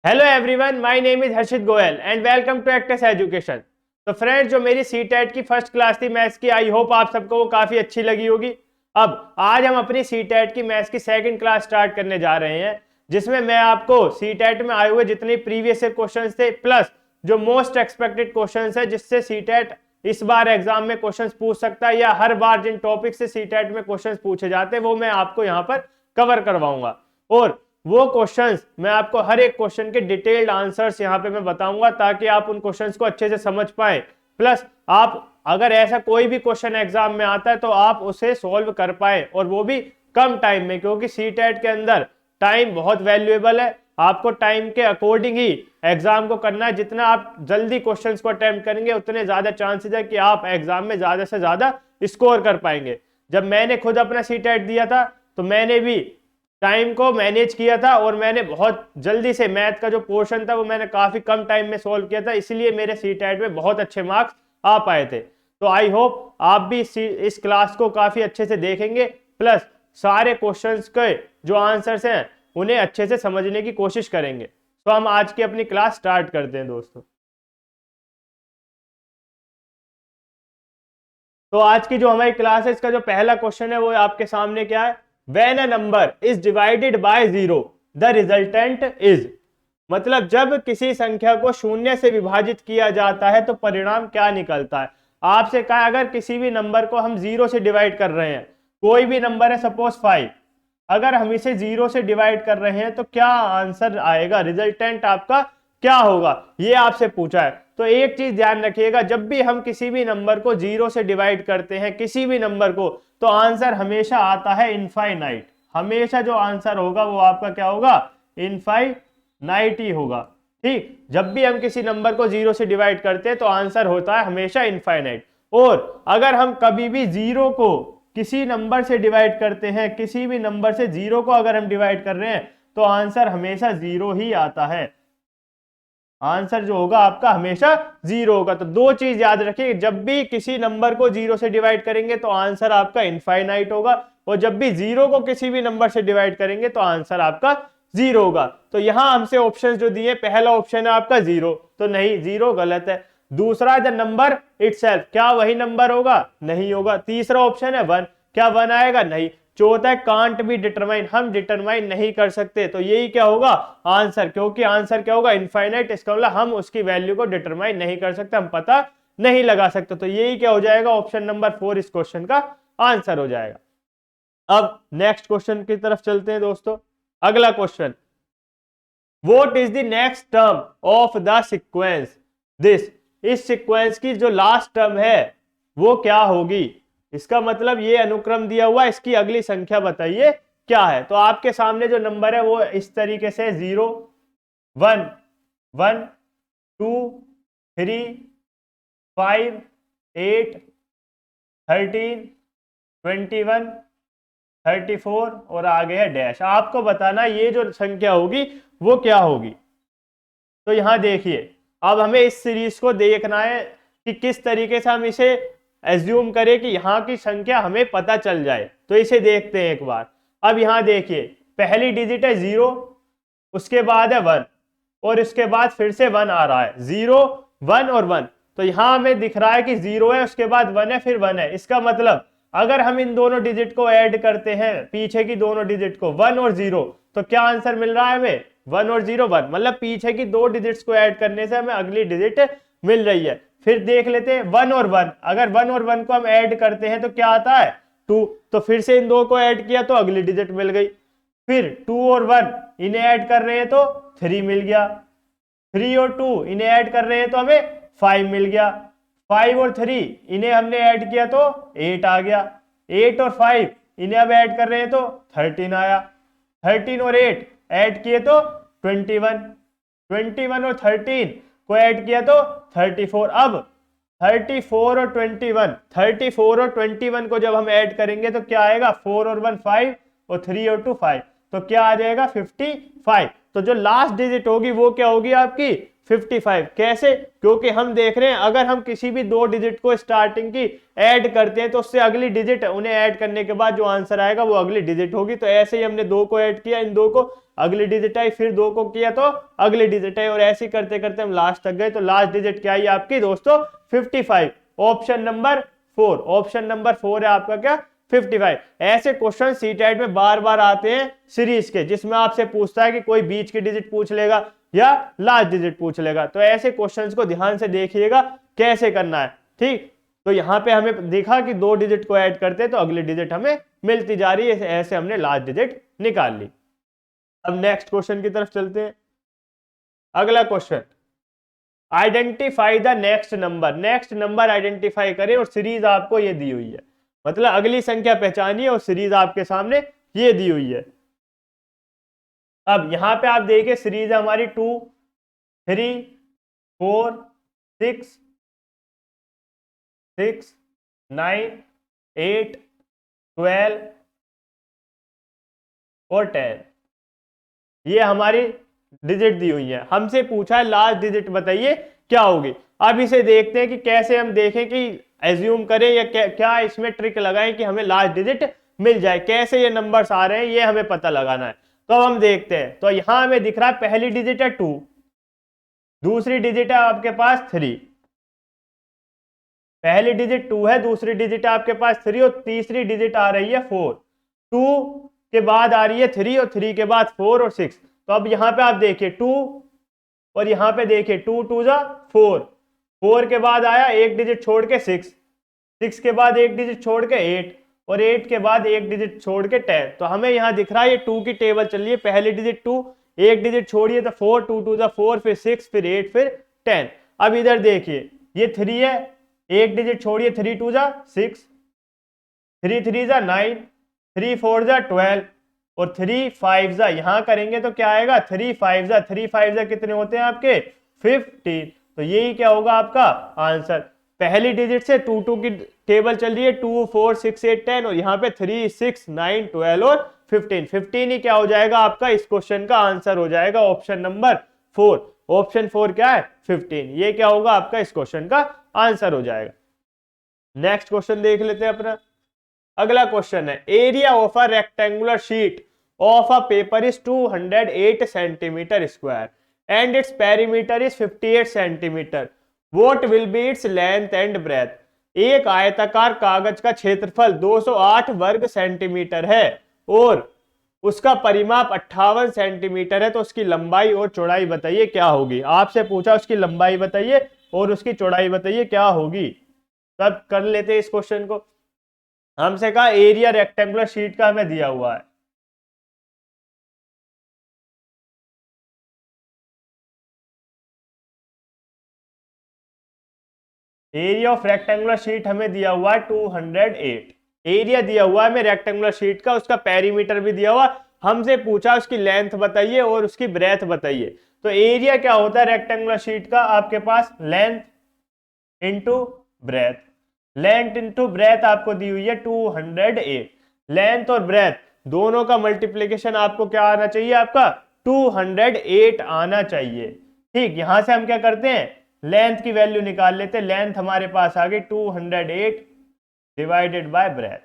Hello everyone, my name is Harshit Goyal and welcome to एक्टेस education. तो friends, जो मेरी सीटेट की फर्स्ट क्लास थी मैथ्स की, आई होप आप सबको वो काफी अच्छी लगी होगी। अब आज हम अपनी सीटेट की मैथ्स की सेकंड क्लास स्टार्ट करने जा रहे हैं, जिसमें मैं आपको सीटेट में आए हुए जितने प्रीवियस क्वेश्चंस थे प्लस जो मोस्ट एक्सपेक्टेड क्वेश्चंस है जिससे सीटेट इस बार एग्जाम में क्वेश्चंस पूछ सकता है या हर बार जिन टॉपिक से सीटेट में क्वेश्चंस पूछे जाते हैं वो मैं आपको यहाँ पर कवर करवाऊंगा। और वो क्वेश्चंस मैं आपको हर एक क्वेश्चन के डिटेल्ड आंसर्स यहाँ पे मैं बताऊंगा ताकि आप उन क्वेश्चंस को अच्छे से समझ पाए। प्लस आप अगर ऐसा कोई भी क्वेश्चन एग्जाम में आता है तो आप उसे सॉल्व कर पाए और वो भी कम टाइम में, क्योंकि सीटेट के अंदर टाइम बहुत वैल्यूएबल है। आपको टाइम के अकॉर्डिंग ही एग्जाम को करना है। जितना आप जल्दी क्वेश्चंस को अटेम्प्ट करेंगे उतने ज्यादा चांसेस है कि आप एग्जाम में ज्यादा से ज्यादा स्कोर कर पाएंगे। जब मैंने खुद अपना सीटेट दिया था तो मैंने भी टाइम को मैनेज किया था और मैंने बहुत जल्दी से मैथ का जो पोर्शन था वो मैंने काफी कम टाइम में सोल्व किया था, इसलिए मेरे सीटेट में बहुत अच्छे मार्क्स आ पाए थे। तो आई होप आप भी इस क्लास को काफी अच्छे से देखेंगे, प्लस सारे क्वेश्चंस के जो आंसर्स हैं उन्हें अच्छे से समझने की कोशिश करेंगे। तो हम आज की अपनी क्लास स्टार्ट करते हैं दोस्तों। तो आज की जो हमारी क्लास है इसका जो पहला क्वेश्चन है वो आपके सामने क्या है। When a number is divided by 0, the resultant is। मतलब जब किसी संख्या को शून्य से विभाजित किया जाता है तो परिणाम क्या निकलता है। आपसे कहा अगर किसी भी नंबर को हम 0 से डिवाइड कर रहे हैं, कोई भी नंबर है सपोज 5, अगर हम इसे 0 से डिवाइड कर रहे हैं तो क्या आंसर आएगा, रिजल्टेंट आपका क्या होगा, ये आपसे पूछा है। तो एक चीज ध्यान रखिएगा, जब भी हम किसी भी नंबर को 0 से डिवाइड करते हैं किसी भी नंबर को, तो आंसर हमेशा आता है इनफाइनाइट। हमेशा जो आंसर होगा वो आपका क्या होगा, इनफाइनाइट ही होगा। ठीक, जब भी हम किसी नंबर को 0 से डिवाइड करते हैं तो आंसर होता है हमेशा इनफाइनाइट। और अगर हम कभी भी 0 को किसी नंबर से डिवाइड करते हैं, किसी भी नंबर से 0 को अगर हम डिवाइड कर रहे हैं तो आंसर हमेशा 0 ही आता है। आंसर जो होगा आपका हमेशा 0 होगा। तो दो चीज याद रखिए, जब भी किसी नंबर को 0 से डिवाइड करेंगे तो आंसर आपका इनफाइनाइट होगा, और जब भी 0 को किसी भी नंबर से डिवाइड करेंगे तो आंसर आपका 0 होगा। तो यहां हमसे ऑप्शन जो दिए, पहला ऑप्शन है आपका 0, तो नहीं, 0 गलत है। दूसरा द नंबर इटसेल्फ, क्या वही नंबर होगा, नहीं होगा। तीसरा ऑप्शन है 1, क्या 1 आएगा, नहीं। चौथा है कांट बी डिटरमाइन, हम डिटरमाइन नहीं कर सकते, तो यही क्या होगा आंसर, क्योंकि आंसर क्या होगा इनफाइनाइट, इसका मतलब हम उसकी वैल्यू को डिटरमाइन नहीं कर सकते, हम पता नहीं लगा सकते। तो यही क्या हो जाएगा, ऑप्शन नंबर 4 इस क्वेश्चन का आंसर हो जाएगा। अब नेक्स्ट क्वेश्चन की तरफ चलते हैं दोस्तों। अगला question, what is the next term of the sequence this. इस सीक्वेंस की जो लास्ट टर्म है वो क्या होगी। इसका मतलब ये अनुक्रम दिया हुआ, इसकी अगली संख्या बताइए क्या है। तो आपके सामने जो नंबर है वो इस तरीके से 0 1 1 2 3 5 8 13 21 34 और आगे है डैश। आपको बताना ये जो संख्या होगी वो क्या होगी। तो यहां देखिए, अब हमें इस सीरीज को देखना है कि किस तरीके से हम इसे एज्यूम करें कि यहाँ की संख्या हमें पता चल जाए। तो इसे देखते हैं एक बार। अब यहाँ देखिए, पहली डिजिट है 0, उसके बाद है 1 और इसके बाद फिर से 1 आ रहा है, 0 1 और 1। तो यहाँ हमें दिख रहा है कि 0 है, उसके बाद 1 है, फिर 1 है। इसका मतलब अगर हम इन दोनों डिजिट को ऐड करते हैं, पीछे की दोनों डिजिट को 1 और 0, तो क्या आंसर मिल रहा है हमें 1 और 0 1, मतलब पीछे की दो डिजिट्स को ऐड करने से हमें अगली डिजिट मिल रही है। फिर देख लेते हैं 1 और 1, अगर 1 और 1 को हम ऐड करते हैं तो क्या आता है 2, तो फिर से इन दो को ऐड किया तो अगली डिजिट मिल गई। फिर 2 और 1 इन्हें ऐड कर रहे हैं तो 3 मिल गया, 3 और 2 इन्हें ऐड कर रहे हैं तो हमें 5 मिल गया, 5 और 3 इन्हें हमने ऐड किया तो 8 आ गया, 8 और 5 इन्हें अब ऐड कर रहे हैं तो 13 आया, 13 और 8 ऐड किए तो 21, 21 और 13 को ऐड किया तो 34। अब 34 और 21, 34 और 21 को जब हम ऐड करेंगे तो क्या आएगा, 4 और 1 5 और 3 और 2 5। तो क्या आ जाएगा 55। तो जो लास्ट डिजिट होगी वो क्या होगी आपकी 55। कैसे? क्योंकि हम देख रहे हैं अगर हम किसी भी दो डिजिट को स्टार्टिंग की ऐड करते हैं तो उससे अगली डिजिट उन्हें ऐड करने के बाद जो आंसर आएगा वो अगली डिजिट होगी। तो ऐसे ही हमने दो को ऐड किया, इन दो को अगली डिजिट आई, फिर दो को किया तो अगली डिजिट आई, और ऐसे ही करते करते हम लास्ट तक गए। तो लास्ट डिजिट क्या आई आपकी दोस्तों 55। ऑप्शन नंबर 4, ऑप्शन नंबर 4 है आपका क्या 55। ऐसे क्वेश्चन सीटेट में बार बार आते हैं सीरीज के, जिसमें आपसे पूछता है कि कोई बीच की डिजिट पूछ लेगा या लास्ट डिजिट पूछ लेगा। तो ऐसे क्वेश्चंस को ध्यान से देखिएगा कैसे करना है, ठीक। तो यहाँ पे हमें देखा कि दो डिजिट को ऐड करते हैं तो अगली डिजिट हमें मिलती जा रही है, ऐसे हमने लास्ट डिजिट निकाल ली। अब नेक्स्ट क्वेश्चन की तरफ चलते हैं। अगला question, identify the next number. Next number identify करें और सीरीज आपको ये दी हुई है, मतलब अगली संख्या पहचानिए और सीरीज आपके सामने ये दी हुई है। अब यहां पे आप देखिए सीरीज हमारी 2, 3, 4, 6, 6, 9, 8, 12 और 10, ये हमारी डिजिट दी हुई है। हमसे पूछा है लास्ट डिजिट बताइए क्या होगी। अब इसे देखते हैं कि कैसे हम देखें कि एज्यूम करें या क्या इसमें ट्रिक लगाएं कि हमें लास्ट डिजिट मिल जाए। कैसे ये नंबर्स आ रहे हैं ये हमें पता लगाना है। तो अब हम देखते हैं। तो यहां हमें दिख रहा है पहली डिजिट है 2, दूसरी डिजिट है आपके पास 3। पहली डिजिट 2 है, दूसरी डिजिट है आपके पास 3 और तीसरी डिजिट आ रही है 4। 2 के बाद आ रही है 3 और 3 के बाद 4 और 6। तो अब यहां पे आप देखिए 2 और यहां पे देखिए 2 2 जा 4, 4 के बाद आया एक डिजिट छोड़ के 6, 6 के बाद एक डिजिट छोड़ के 8 और 8 के बाद एक डिजिट छोड़ के 10। तो हमें यहां दिख रहा है ये 2 की टेबल चल रही है। पहली डिजिट 2, एक डिजिट छोड़िए तो 4, 2 2 जा 4, फिर 6, फिर 8, फिर 10। अब इधर देखिए ये 3 है, एक डिजिट छोड़िए 3 2 जा 6, 3 3 जा 9, 3 4 जा 12 और 3 5 जा यहां करेंगे तो क्या आएगा 3 5 जा 3 5 जा कितने होते हैं आपके 15। तो यही क्या होगा आपका आंसर। पहली डिजिट से 2 2 की टेबल चल रही है 2 4 6 8 10 और यहाँ पे 3 6 9 12 और 15। 15 ही क्या हो जाएगा आपका इस क्वेश्चन का आंसर हो जाएगा ऑप्शन नंबर 4। ऑप्शन 4 क्या है 15। ये क्या होगा आपका इस क्वेश्चन का आंसर हो जाएगा। नेक्स्ट क्वेश्चन देख लेते हैं अपना। अगला क्वेश्चन है area of a rectangular sheet of a paper is 208 centimetre square and its perimeter is 58 centimetre. What will be its length and breadth. एक आयताकार कागज का क्षेत्रफल 208 वर्ग सेंटीमीटर है और उसका परिमाप 58 सेंटीमीटर है। तो उसकी लंबाई और चौड़ाई बताइए क्या होगी। आपसे पूछा उसकी लंबाई बताइए और उसकी चौड़ाई बताइए क्या होगी। तब कर लेते हैं इस क्वेश्चन को। हमसे कहा एरिया रेक्टेंगुलर शीट का हमें दिया हुआ है। एरिया ऑफ रेक्टेंगुलर शीट हमें दिया हुआ है 208। एरिया दिया हुआ है हमें रेक्टेंगुलर शीट का, उसका पेरीमीटर भी दिया हुआ। हमसे पूछा उसकी लेंथ बताइए और उसकी ब्रेथ बताइए। तो एरिया क्या होता है रेक्टेंगुलर शीट का आपके पास length into breadth. Length into breadth आपको दी हुई है 208। लेंथ और ब्रेथ दोनों का मल्टीप्लीकेशन आपको क्या आना चाहिए आपका 208 आना चाहिए। ठीक, यहां से हम क्या करते हैं लेंथ की वैल्यू निकाल लेते हैं। लेंथ हमारे पास आ गई 208 डिवाइडेड बाय ब्रेथ।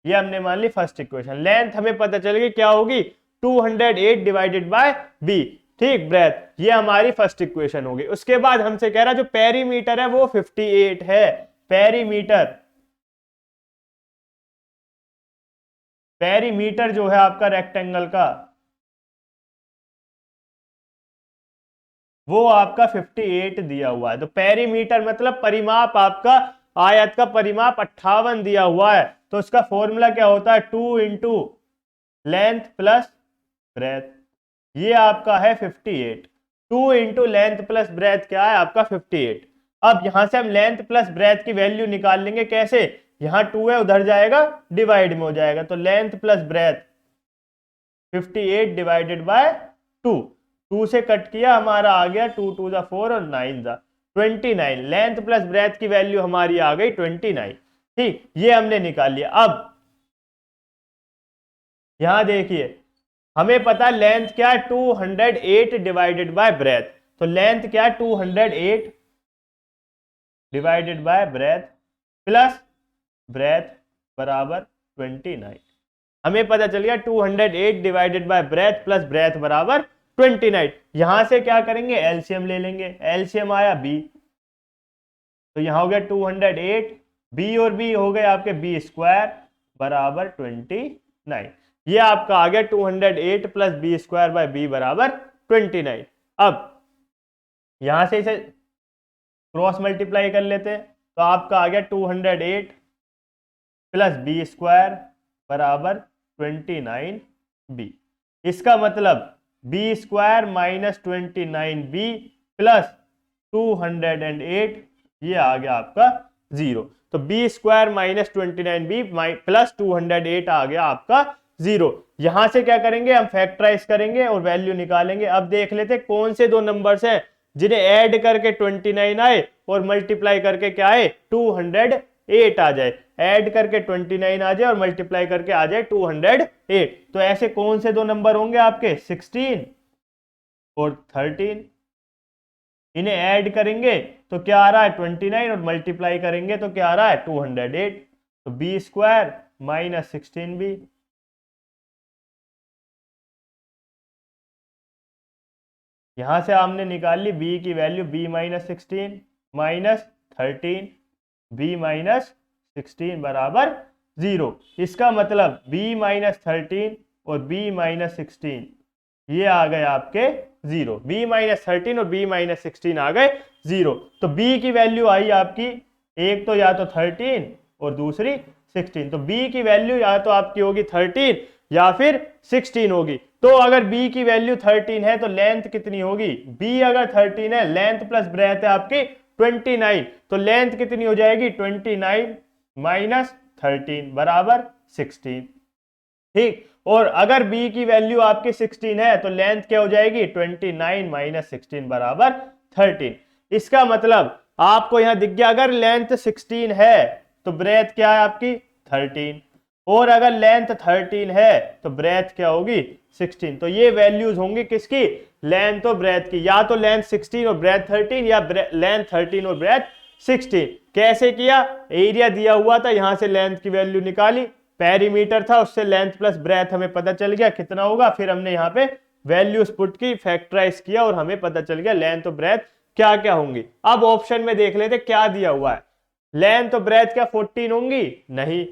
ये हमने मान ली फर्स्ट इक्वेशन। लेंथ हमें पता चल गई क्या होगी 208 डिवाइडेड बाय बी। ठीक, ब्रेथ ये हमारी फर्स्ट इक्वेशन होगी। उसके बाद हमसे कह रहा जो पेरीमीटर है वो 58 है। पेरीमीटर जो है आपका रेक्टेंगल का वो आपका 58 दिया हुआ है। तो पेरीमीटर मतलब परिमाप, आपका आयत का परिमाप 58 दिया हुआ है। तो उसका फॉर्मूला क्या होता है 2 इंटू लेंथ प्लस ब्रेथ। ये आपका है 58। 2 इंटू लेंथ प्लस ब्रेथ क्या है आपका 58। अब यहां से हम लेंथ प्लस ब्रेथ की वैल्यू निकाल लेंगे। कैसे, यहां 2 है उधर जाएगा डिवाइड में हो जाएगा। तो length plus breadth 58 divided by 2। 2 से कट किया हमारा आ गया 2 2 जा 4 और 9 जा 29। लेंथ प्लस ब्रेथ की वैल्यू हमारी आ गई 29। ठीक, ये हमने निकाल लिया। अब यहां देखिए हमें पता है लेंथ क्या है 208 डिवाइडेड बाय ब्रेथ, तो लेंथ क्या है 208 divided by breath plus breadth बराबर 29। हमें पता चल गया 208 divided by breath plus breadth बराबर 29। यहां से क्या करेंगे, एलसीएम ले लेंगे, एलसीएम आया बी, तो यहां हो गया 208, बी और बी हो गए आपके बी स्क्वायर बराबर 29। ये आपका आ गया 208 plus b square by b बराबर 29। अब यहां से इसे क्रॉस मल्टीप्लाई कर लेते हैं, तो आपका आ गया 208 प्लस बी स्क्वायर बराबर 29 बी। इसका मतलब b square minus 29 b plus 208, ये आ गया आपका 0। तो b square minus 29 b plus 208 आ गया आपका 0। यहां से क्या करेंगे, हम फैक्टराइज करेंगे और वैल्यू निकालेंगे। अब देख लेते हैं कौन से दो नंबर्स हैं जिन्हें ऐड करके 29 आए और मल्टीप्लाई करके क्या आए 208 आ जाए। ऐड करके 29 आ जाए और मल्टीप्लाई करके आ जाए 208। तो ऐसे कौन से दो नंबर होंगे आपके 16 और 13। इन्हें ऐड करेंगे तो क्या आ रहा है 29 और मल्टीप्लाई करेंगे तो क्या आ रहा है 208। तो बी स्क्वायर माइनस 16 बी, यहां से हमने निकाल ली बी की value b minus 16 minus 13 b minus 16 बराबर 0। इसका मतलब b माइनस 13 और b माइनस 16 ये आ गए आपके 0। b माइनस 13 और b माइनस 16 आ गए 0। तो b की वैल्यू आई आपकी, एक तो या तो 13 और दूसरी 16। तो b की वैल्यू या तो आपकी होगी 13 या फिर 16 होगी। तो अगर b की वैल्यू 13 है तो लेंथ कितनी होगी, b अगर 13 है, लेंथ प्लस ब्रेथ है आपकी 29, तो लेंथ कितनी हो जाएगी 29 माइनस 13 बराबर 16। ठीक, और अगर b की वैल्यू आपकी 16 है तो लेंथ क्या हो जाएगी 29 माइनस 16 बराबर 13। इसका मतलब आपको यहां दिख गया, अगर लेंथ 16 है तो ब्रेथ क्या है आपकी 13, और अगर लेंथ 13 है तो ब्रेथ क्या होगी 16। तो ये वैल्यूज होंगी किसकी, लेंथ और ब्रेथ की, या तो लेंथ 16 और ब्रेथ 13 या लेंथ 13 और ब्रेथ 16। कैसे किया, एरिया दिया हुआ था, यहां से लेंथ की वैल्यू निकाली, पेरीमीटर था उससे लेंथ प्लस ब्रेथ हमें पता चल गया कितना होगा, फिर हमने यहाँ पे वैल्यूज पुट की, फैक्टराइज किया और हमें पता चल गया लेंथ और ब्रेथ क्या क्या होंगी। अब ऑप्शन में देख लेते क्या दिया हुआ है, लेंथ और ब्रेथ क्या 14 होंगी, नहीं।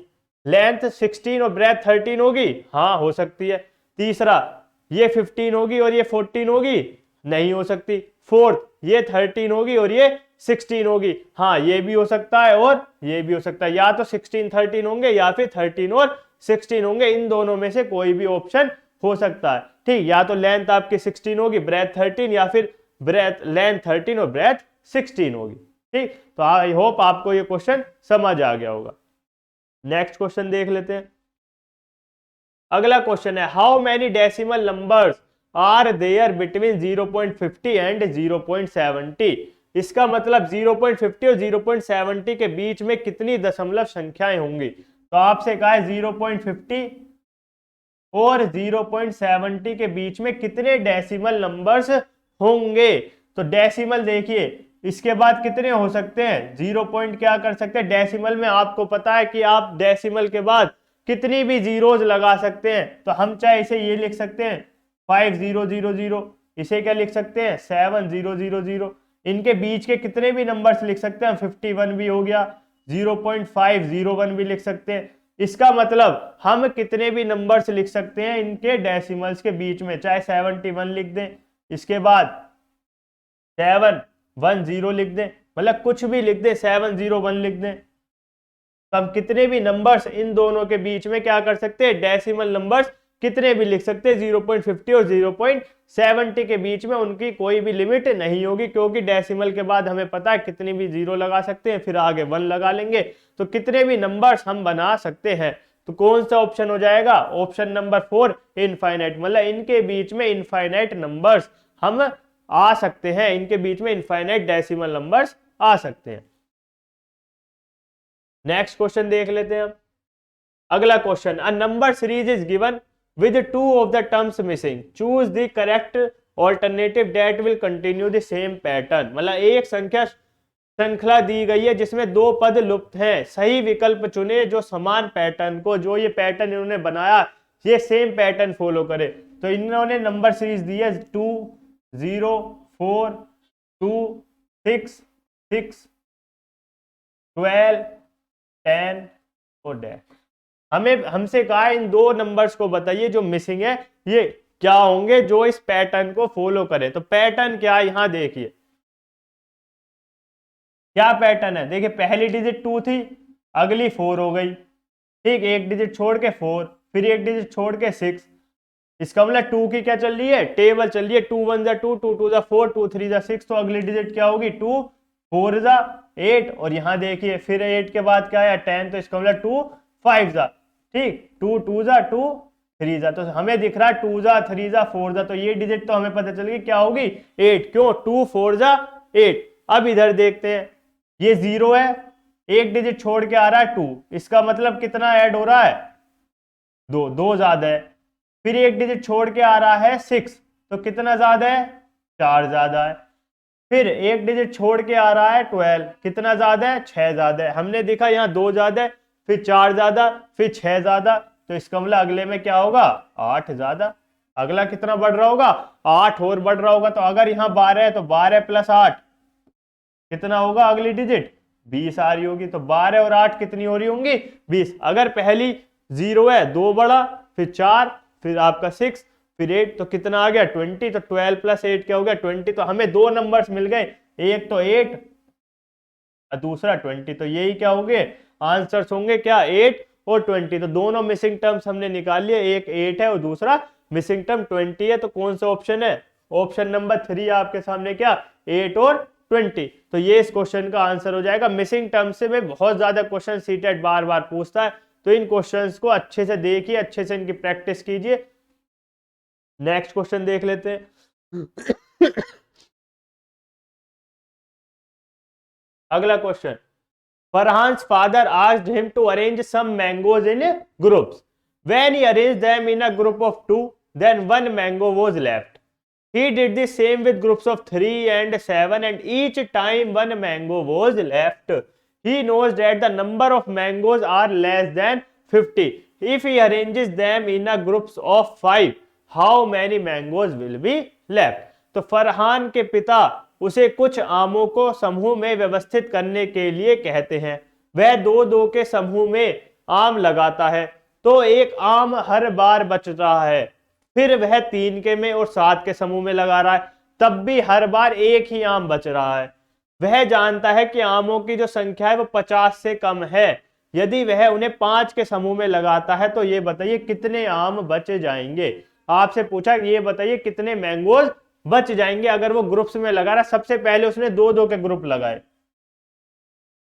लेंथ 16 और ब्रेथ 13 होगी, हाँ हो सकती है। तीसरा, ये 15 होगी और ये 14 होगी, नहीं हो सकती। फोर्थ, ये 13 होगी और ये 16 होगी, हाँ ये भी हो सकता है और ये भी हो सकता है। या तो 16 13 होंगे या फिर 13 और 16 होंगे, इन दोनों में से कोई भी ऑप्शन हो सकता है। ठीक, या तो लेंथ आपकी 16 होगी ब्रेथ 13, या फिर ब्रेथ लेंथ 13 और ब्रेथ 16 होगी। ठीक, तो आई होप आपको ये क्वेश्चन समझ आ गया होगा। नेक्स्ट क्वेश्चन देख लेते हैं। अगला क्वेश्चन है, how many decimal numbers are there between 0.50 and 0.70। इसका मतलब 0.50 और 0.70 के बीच में कितनी दशमलव संख्याएं होंगी। तो आपसे कहा है 0.50 और 0.70 के बीच में कितने डेसिमल नंबर्स होंगे। तो डेसिमल देखिए, इसके बाद कितने हो सकते हैं, 0 पॉइंट क्या कर सकते हैं, डेसिमल में आपको पता है कि आप डेसिमल के बाद कितनी भी जीरोज लगा सकते हैं। तो हम चाहे इसे ये लिख सकते हैं 5000, इसे क्या लिख सकते हैं 7000। इनके बीच के कितने भी नंबर्स लिख सकते हैं, 51 भी हो गया, 0.501 भी लिख सकते हैं। इसका मतलब हम कितने भी नंबर्स लिख सकते हैं इनके डेसिमल्स के बीच में, चाहे 71 लिख दें, इसके बाद 710 लिख दें, मतलब कुछ भी लिख दें, 701 लिख दें। तो हम कितने भी नंबर्स इन दोनों के बीच में क्या कर सकते हैं, डेसिमल नंबर्स कितने भी लिख सकते हैं। 0.50 और 0.70 के बीच में उनकी कोई भी लिमिट नहीं होगी, क्योंकि डेसिमल के बाद हमें पता है कितनी भी जीरो लगा सकते हैं, फिर आगे 1 लगा लेंगे, तो कितने भी नंबर्स हम बना सकते हैं। तो कौन सा ऑप्शन हो जाएगा, ऑप्शन नंबर 4 इनफाइनाइट, मतलब इनके बीच में इनफाइनाइट नंबर्स हम आ सकते हैं, इनके बीच में इनफाइनाइट डेसिमल नंबर्स आ सकते हैं। नेक्स्ट क्वेश्चन देख लेते हैं हम। अगला question, a number series is given with two of the terms missing, choose the correct alternative that will continue the same pattern। मतलब एक संख्या श्रृंखला दी गई है जिसमें दो पद लुप्त हैं, सही विकल्प चुने जो समान पैटर्न को, जो ये पैटर्न इन्होंने बनाया ये सेम पैटर्न फॉलो करे। तो इन्होंने नंबर सीरीज दी है 2 0 4 2 6 6 12 10 और डैश। हमें हमसे कहा है इन दो नंबर्स को बताइए जो मिसिंग है ये क्या होंगे जो इस पैटर्न को फॉलो करे। तो पैटर्न क्या है यहां देखिए, क्या पैटर्न है, देखिए पहली डिजिट 2 थी, अगली 4 हो गई, ठीक, एक डिजिट छोड़ के 4, फिर एक डिजिट छोड़ के 6। इसका मतलब 2 की क्या चल रही है, टेबल चल रही है, 2 1 2 2 2 4 2 3 6, तो अगली डिजिट क्या होगी 2 4 8, और यहां देखिए फिर 8 के बाद क्या है 10, तो इसका मतलब 2 5 ठीक, 2 2 2 3 तो हमें दिख रहा है 2 3 4 तो ये डिजिट तो हमें पता चल गई क्या होगी 8, क्यों 2 4 8। अब इधर देखते हैं, ये 0 है, एक डिजिट छोड़ के आ रहा है 2, इसका मतलब कितना ऐड हो रहा है 2, 2 ज्यादा है, फिर एक डिजिट छोड़ के आ रहा है 6, तो कितना ज्यादा है 4 ज्यादा है, फिर एक डिजिट छोड़ के आ रहा है 12, कितना ज्यादा है 6 ज्यादा है। हमने देखा यहाँ 2 ज्यादा है, फिर 4 ज्यादा, फिर 6 ज्यादा, तो इसका मतलब अगले में क्या होगा 8 ज्यादा। अगला कितना बढ़ रहा होगा 8 और बढ़ रहा होगा, तो अगर यहाँ 12 है तो 12 + 8 कितना होगा, अगली डिजिट 20 आ रही होगी, तो 12 और 8 कितनी हो रही होंगी 20। अगर पहली 0 है 2 बढ़ा, फिर 4, फिर आपका 6, फिर 8, तो कितना आ गया 20, तो 12 + 8 क्या हो गया 20। तो हमें दो नंबर्स मिल गए, एक तो 8 और दूसरा 20, तो यही क्या होंगे आंसर्स होंगे क्या 8 और 20। तो दोनों मिसिंग टर्म्स हमने निकाल लिए, एक 8 है और दूसरा मिसिंग टर्म 20 है, तो कौन सा ऑप्शन है, ऑप्शन नंबर 3 आपके सामने क्या 8 और 20। तो ये इस क्वेश्चन का आंसर हो जाएगा। मिसिंग टर्म से में बहुत ज्यादा क्वेश्चन सीटेट बार बार पूछता है, तो इन क्वेश्चंस को अच्छे से देखिए, अच्छे से इनकी प्रैक्टिस कीजिए। नेक्स्ट क्वेश्चन देख लेते हैं। अगला question, Farhan's father asked him to arrange some mangoes in groups. When he arranged them in a group of 2, then one mango was left. He did the same with groups of 3 and 7, and each time one mango was left. He knows that the number of mangoes are less than 50. If he arranges them in a groups of 5, how many mangoes will be left? तो फरहान के पिता उसे कुछ आमों को समूह में व्यवस्थित करने के लिए कहते हैं। वह 2-2 के समूह में आम लगाता है, तो एक आम हर बार बच रहा है। फिर वह 3 के में और 7 के समूह में लगा रहा है, तब भी हर बार एक ही आम बच रहा है। वह जानता है कि आमों की जो संख्या है वो 50 से कम है। यदि वह उन्हें 5 के समूह में लगाता है तो ये बताइए कितने आम बच जाएंगे। आपसे पूछा ये बताइए कितने मैंगोज बच जाएंगे अगर वो ग्रुप्स में लगा रहा है। सबसे पहले उसने 2-2 के ग्रुप लगाए,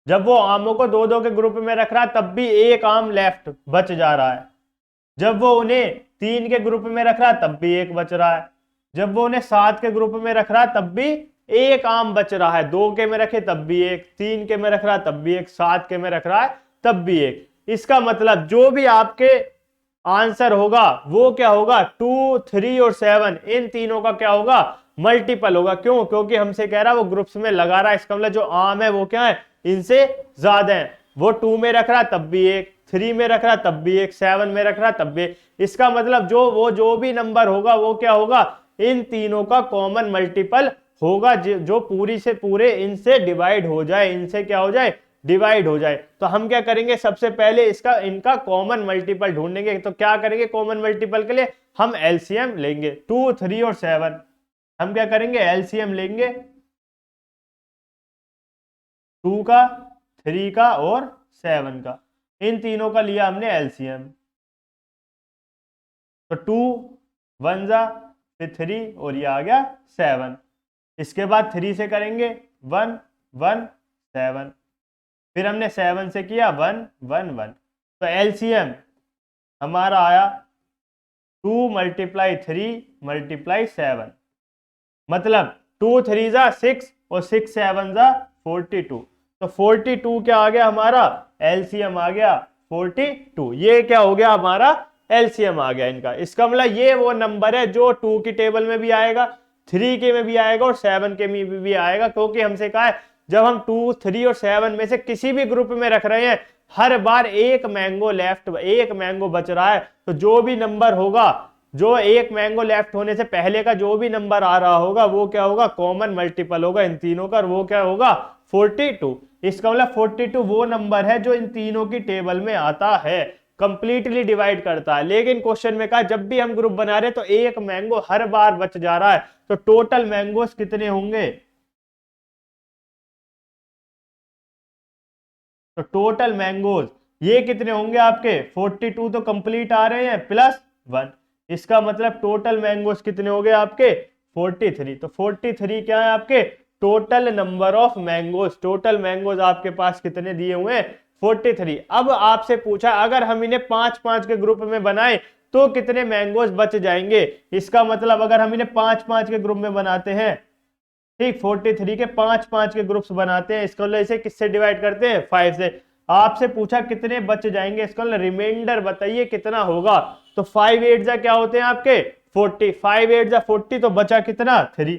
जब वो आमों को 2-2 के ग्रुप में रख रहा है तब भी एक आम लेफ्ट बच जा रहा है। जब वो उन्हें 3 के ग्रुप में रख रहा है तब भी एक बच रहा है। जब वो उन्हें 7 के ग्रुप में रख रहा है तब भी एक आम बच रहा है। 2 के में रखे तब भी एक, 3 के में रख रहा है तब भी एक, 7 के में रख रहा है तब भी एक। इसका मतलब जो भी आपके आंसर होगा वो क्या होगा 2, 3 और 7 इन तीनों का क्या होगा मल्टीपल होगा। क्यों? क्योंकि हमसे कह रहा है वो ग्रुप्स में लगा रहा है। इसका मतलब जो आम है वो क्या है इनसे ज्यादा है। वो 2 में रख रहा है तब भी एक, 3 में रख रहा है तब भी एक, 7 में रख रहा है तब भी। इसका मतलब जो भी नंबर होगा वो क्या होगा इन तीनों का कॉमन मल्टीपल होगा, जो पूरी से पूरे इनसे डिवाइड हो जाए, इनसे क्या हो जाए डिवाइड हो जाए। तो हम क्या करेंगे सबसे पहले इनका कॉमन मल्टीपल ढूंढेंगे। तो क्या करेंगे कॉमन मल्टीपल के लिए हम एलसीएम लेंगे। 2, 3 और 7 हम क्या करेंगे एलसीएम लेंगे 2 का, 3 का और 7 का। इन तीनों का लिया हमने एलसीएम, तो 2 1 जा, फिर 3 और ये आ गया 7। इसके बाद 3 से करेंगे 1 1 7, फिर हमने 7 से किया 1 1 1। तो एलसीएम हमारा आया 2 × 3 × 7, मतलब 2 3 जा 6 और 6 7 जा 42। तो 42 क्या आ गया हमारा एलसीएम आ गया 42। ये क्या हो गया हमारा एलसीएम आ गया इनका। इसका मतलब ये वो नंबर है जो 2 की टेबल में भी आएगा, 3 के में भी आएगा और 7 के में भी आएगा, क्योंकि हमसे कहा है जब हम 2, 3 और 7 में से किसी भी ग्रुप में रख रहे हैं, हर बार एक मैंगो बच रहा है, तो जो भी नंबर होगा, जो एक मैंगो लेफ्ट होने से पहले का जो भी नंबर आ रहा होगा वो क्या होगा, कॉमन मल्टीपल होगा इन तीनों का, वो क्या होगा 42। इसका मतलब 42 वो नंबर है जो इन तीनों की टेबल में आता है, कंप्लीटली डिवाइड करता है। लेकिन क्वेश्चन में कहा जब भी हम ग्रुप बना रहे हैं तो एक मैंगो हर बार बच जा रहा है, तो टोटल मैंगोस कितने होंगे, तो टोटल मैंगोज ये कितने होंगे आपके 42 तो कंप्लीट आ रहे हैं प्लस 1। इसका मतलब टोटल मैंगोज कितने हो गए आपके 43। तो 43 क्या है आपके total number of mangoes, total mangoes आपके पास कितने दिए हुए हैं 43। अब आपसे पूछा अगर हम इन्हें 5-5 के ग्रुप में बनाए तो कितने मैंगोज बच जाएंगे। इसका मतलब अगर हम इन्हें 5-5 के ग्रुप में बनाते हैं, ठीक 43 के 5-5 के ग्रुप्स बनाते हैं, इसको इसे किससे डिवाइड करते हैं 5 से। आपसे पूछा कितने बच जाएंगे, इसको रिमाइंडर बताइए कितना होगा। तो 5 8 जा क्या होते हैं आपके 40, 5 8 जा 40, तो बचा कितना 3।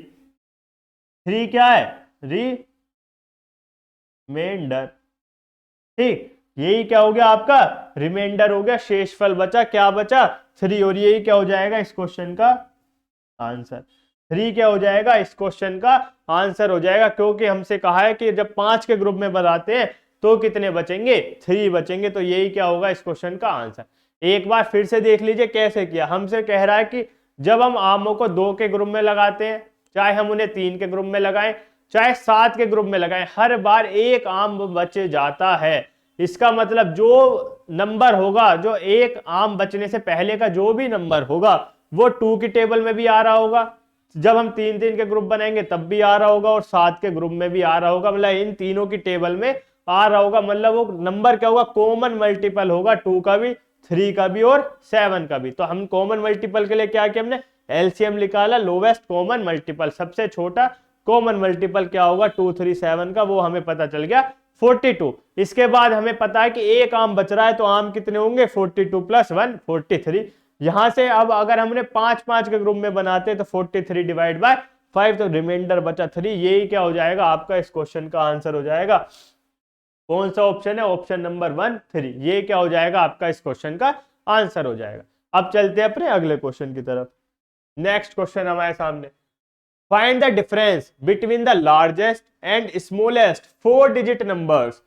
3 क्या है रिमाइंडर, ठीक यही क्या हो गया आपका रिमाइंडर हो गया, शेषफल बचा क्या बचा 3, और यही क्या हो जाएगा इस क्वेश्चन का आंसर। 3 क्या हो जाएगा इस क्वेश्चन का आंसर हो जाएगा, क्योंकि हमसे कहा है कि जब 5 के ग्रुप में बनाते हैं तो कितने बचेंगे 3 बचेंगे, तो यही क्या होगा इस क्वेश्चन का आंसर। एक बार फिर से देख लीजिए कैसे किया। हमसे कह रहा है कि जब हम आमों को 2 के ग्रुप में लगाते हैं, चाहे हम उन्हें 3 के ग्रुप में लगाएं चाहे 7 के ग्रुप में लगाएं, हर बार एक आम बच जाता है। इसका मतलब जो नंबर होगा, जो एक आम बचने से पहले का जो भी नंबर होगा वो 2 की टेबल में भी आ रहा होगा, जब हम 3-3 के ग्रुप बनाएंगे तब भी आ रहा होगा, और 7 के ग्रुप में भी आ रहा होगा, मतलब इन तीनों की टेबल में आ रहा होगा। मतलब वो नंबर क्या होगा कॉमन मल्टीपल होगा 2 का भी, 3 का भी और 7 का भी। तो हम कॉमन मल्टीपल के लिए क्या किया हमने एलसीएम निकाला, लोवेस्ट कॉमन मल्टीपल, सबसे छोटा कॉमन मल्टीपल क्या होगा 2 3 7 का, वो हमें पता चल गया 42। इसके बाद हमें पता है कि एक आम बच रहा है, तो आम कितने होंगे 42 + 1 43। यहां से अब अगर हमने 5-5 के ग्रुप में बनाते तो 43 डिवाइड बाय 5, तो रिमाइंडर बचा 3। यही क्या हो जाएगा आपका इस क्वेश्चन का आंसर हो जाएगा। कौन सा ऑप्शन है ऑप्शन नंबर 1 3, ये क्या हो जाएगा आपका इस क्वेश्चन का आंसर हो जाएगा। अब चलते हैं अपने अगले क्वेश्चन की तरफ। नेक्स्ट क्वेश्चन हमारे सामने, find the difference between the largest and smallest 4 digit numbers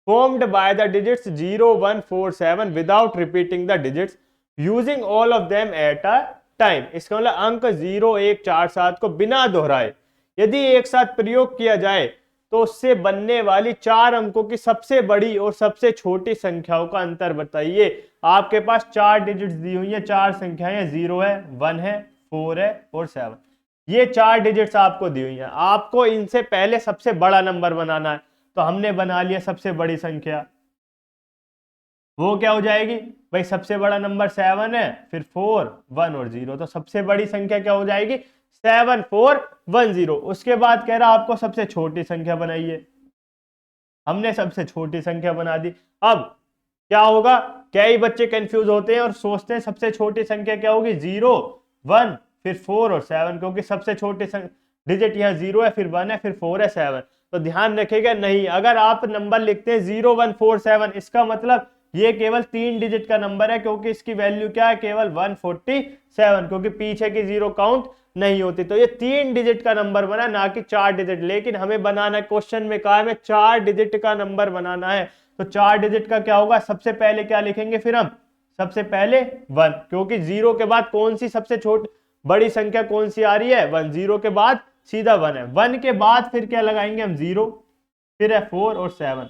formed by the digits 0 1 4 7 without repeating the digits using all of them at a time। इसका मतलब अंक 0 1 4 7 को बिना दोहराए यदि एक साथ प्रयोग किया जाए तो उससे बनने वाली 4 अंकों की सबसे बड़ी और सबसे छोटी संख्याओं का अंतर बताइए। आपके पास 4 डिजिट्स दी हुई है, 4 संख्याएं 0 है 1 है 4 है और 7, ये 4 डिजिट्स आपको दी हुई है। आपको इनसे पहले सबसे बड़ा नंबर बनाना है, तो हमने बना लिया सबसे बड़ी संख्या, वो क्या हो जाएगी भाई सबसे बड़ा नंबर 7 है, फिर 4 1 और 0, तो सबसे बड़ी संख्या क्या हो जाएगी 7 4 1 0। उसके बाद कह रहा आपको सबसे छोटी संख्या बनाइए, हमने सबसे छोटी संख्या बना दी। अब क्या होगा, कई बच्चे कंफ्यूज होते हैं और सोचते हैं सबसे छोटी संख्या क्या होगी 0 1 फिर 4 और 7, क्योंकि सबसे छोटी डिजिट यहाँ 0 है फिर 1 है फिर 4 है 7। तो ध्यान रखिएगा नहीं, अगर आप नंबर लिखते हैं 0 1 4 7, इसका मतलब ये केवल 3 डिजिट का नंबर है, क्योंकि इसकी वैल्यू क्या है केवल 147, क्योंकि पीछे की 0 काउंट नहीं होती। तो ये 3 डिजिट का नंबर बना, ना कि 4 डिजिट। लेकिन हमें बनाना है, क्वेश्चन में कहा है 4 डिजिट का नंबर बनाना है, तो 4 डिजिट का क्या होगा, सबसे पहले क्या लिखेंगे फिर हम सबसे पहले 1, क्योंकि 0 के बाद कौन सी सबसे छोटी बड़ी संख्या कौन सी आ रही है 1, 0 के बाद सीधा 1 है, 1 के बाद फिर क्या लगाएंगे हम 0, फिर है 4 और 7,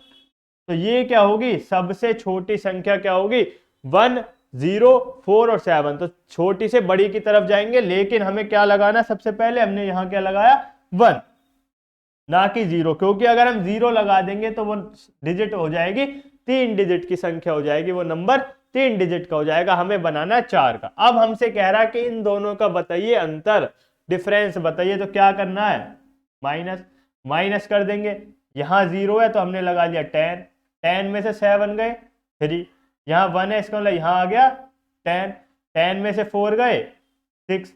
तो ये क्या होगी सबसे छोटी संख्या क्या होगी 1 0 4 और 7। तो छोटी से बड़ी की तरफ जाएंगे, लेकिन हमें क्या लगाना सबसे पहले हमने यहां क्या लगाया 1 ना कि 0, क्योंकि अगर हम 0 लगा देंगे तो वो डिजिट हो जाएगी 3 डिजिट की संख्या हो जाएगी, वो नंबर 3 डिजिट का हो जाएगा। हमें बनाना है 4 का। अब हमसे कह रहा है कि इन दोनों का बताइए अंतर, डिफरेंस बताइए, तो क्या करना है माइनस कर देंगे। यहां 0 है तो हमने लगा लिया 10, 10 में से 7 गए 3, यहाँ 1 है इसका मतलब यहाँ आ गया 10, 10 में से 4 गए 6,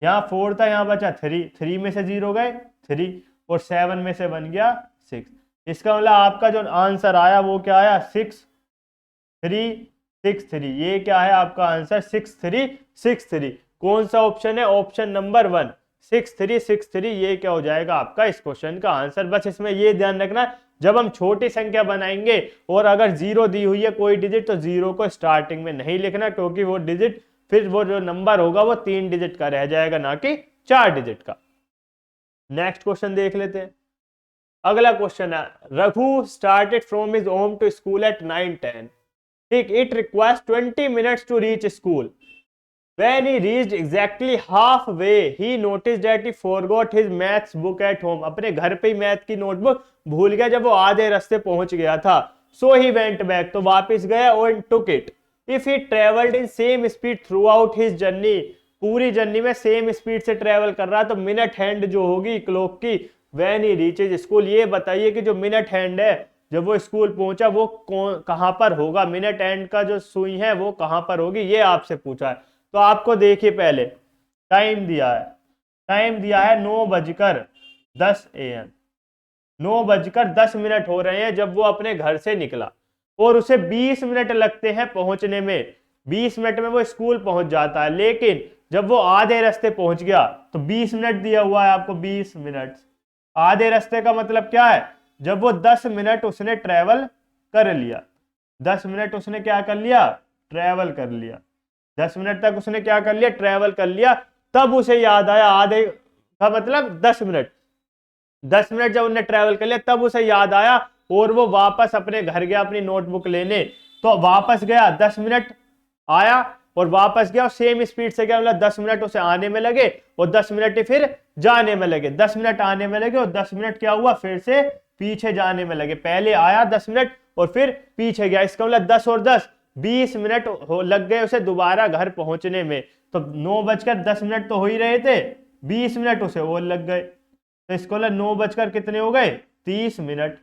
यहाँ 4 था, यहाँ बचा 3, 3 में से 0 गए 3, और 7 में से बन गया 6। इसका मतलब आपका जो आंसर आया वो क्या आया, 6 3 6 3। ये क्या है आपका आंसर, 6 3 6 3। कौन सा ऑप्शन है, ऑप्शन नंबर 1 6 3 6 3। ये क्या हो जाएगा आपका इस क्वेश्चन का आंसर। बस इसमें ये ध्यान रखना, जब हम छोटी संख्या बनाएंगे और अगर 0 दी हुई है कोई डिजिट, तो 0 को स्टार्टिंग में नहीं लिखना, क्योंकि वो डिजिट फिर वो जो नंबर होगा वो 3 डिजिट का रह जाएगा, ना कि 4 डिजिट का। नेक्स्ट क्वेश्चन देख लेते हैं। अगला क्वेश्चन है, Raghu started from his home to school at 9:10। ठीक, it requires 20 minutes to reach school. When he reached exactly halfway, he noticed that he forgot his maths book at home. अपने घर पे ही math की नोटबुक भूल गया जब वो आधे रास्ते पहुंच गया था। So he went back, तो वापस गया और took it. If he traveled in same speed throughout his journey, पूरी जर्नी में सेम स्पीड से ट्रेवल कर रहा, तो मिनट हैंड जो होगी क्लॉक की, when he reaches school, ये बताइए कि जो मिनट हैंड है जब वो स्कूल पहुंचा वो कहां पर होगा, मिनट हैंड का जो सुई है वो कहां पर होगी, ये आपसे पूछा है। तो आपको देखिए पहले टाइम दिया है, 9:10 AM, 9:10 हो रहे हैं जब वो अपने घर से निकला, और उसे 20 मिनट लगते हैं पहुंचने में। 20 मिनट में वो स्कूल पहुंच जाता है, लेकिन जब वो आधे रास्ते पहुंच गया तो 20 मिनट दिया हुआ है आपको, 20 मिनट। आधे रास्ते का मतलब क्या है, जब वो 10 मिनट उसने ट्रेवल कर लिया, 10 मिनट उसने क्या कर लिया, ट्रेवल कर लिया, 10 मिनट तक उसने क्या कर लिया, ट्रेवल कर लिया। तब उसे याद आया, आधे का मतलब 10 मिनट, 10 मिनट जब उन्हें ट्रेवल कर लिया तब उसे याद आया, और वो वापस अपने घर गया अपनी नोटबुक लेने। तो वापस गया, 10 मिनट आया और वापस गया, और सेम स्पीड से गया, मतलब 10 मिनट उसे आने में लगे और 10 मिनट ही फिर जाने में लगे। 10 मिनट आने में लगे और 10 मिनट क्या हुआ, फिर से पीछे जाने में लगे। पहले आया 10 मिनट और फिर पीछे गया, इसका मतलब 10 और 10 20 मिनट लग गए उसे दोबारा घर पहुंचने में। तो 9:10 तो हो ही रहे थे, 20 मिनट उसे और लग गए, तो इसको 9 कितने हो गए, 30 मिनट।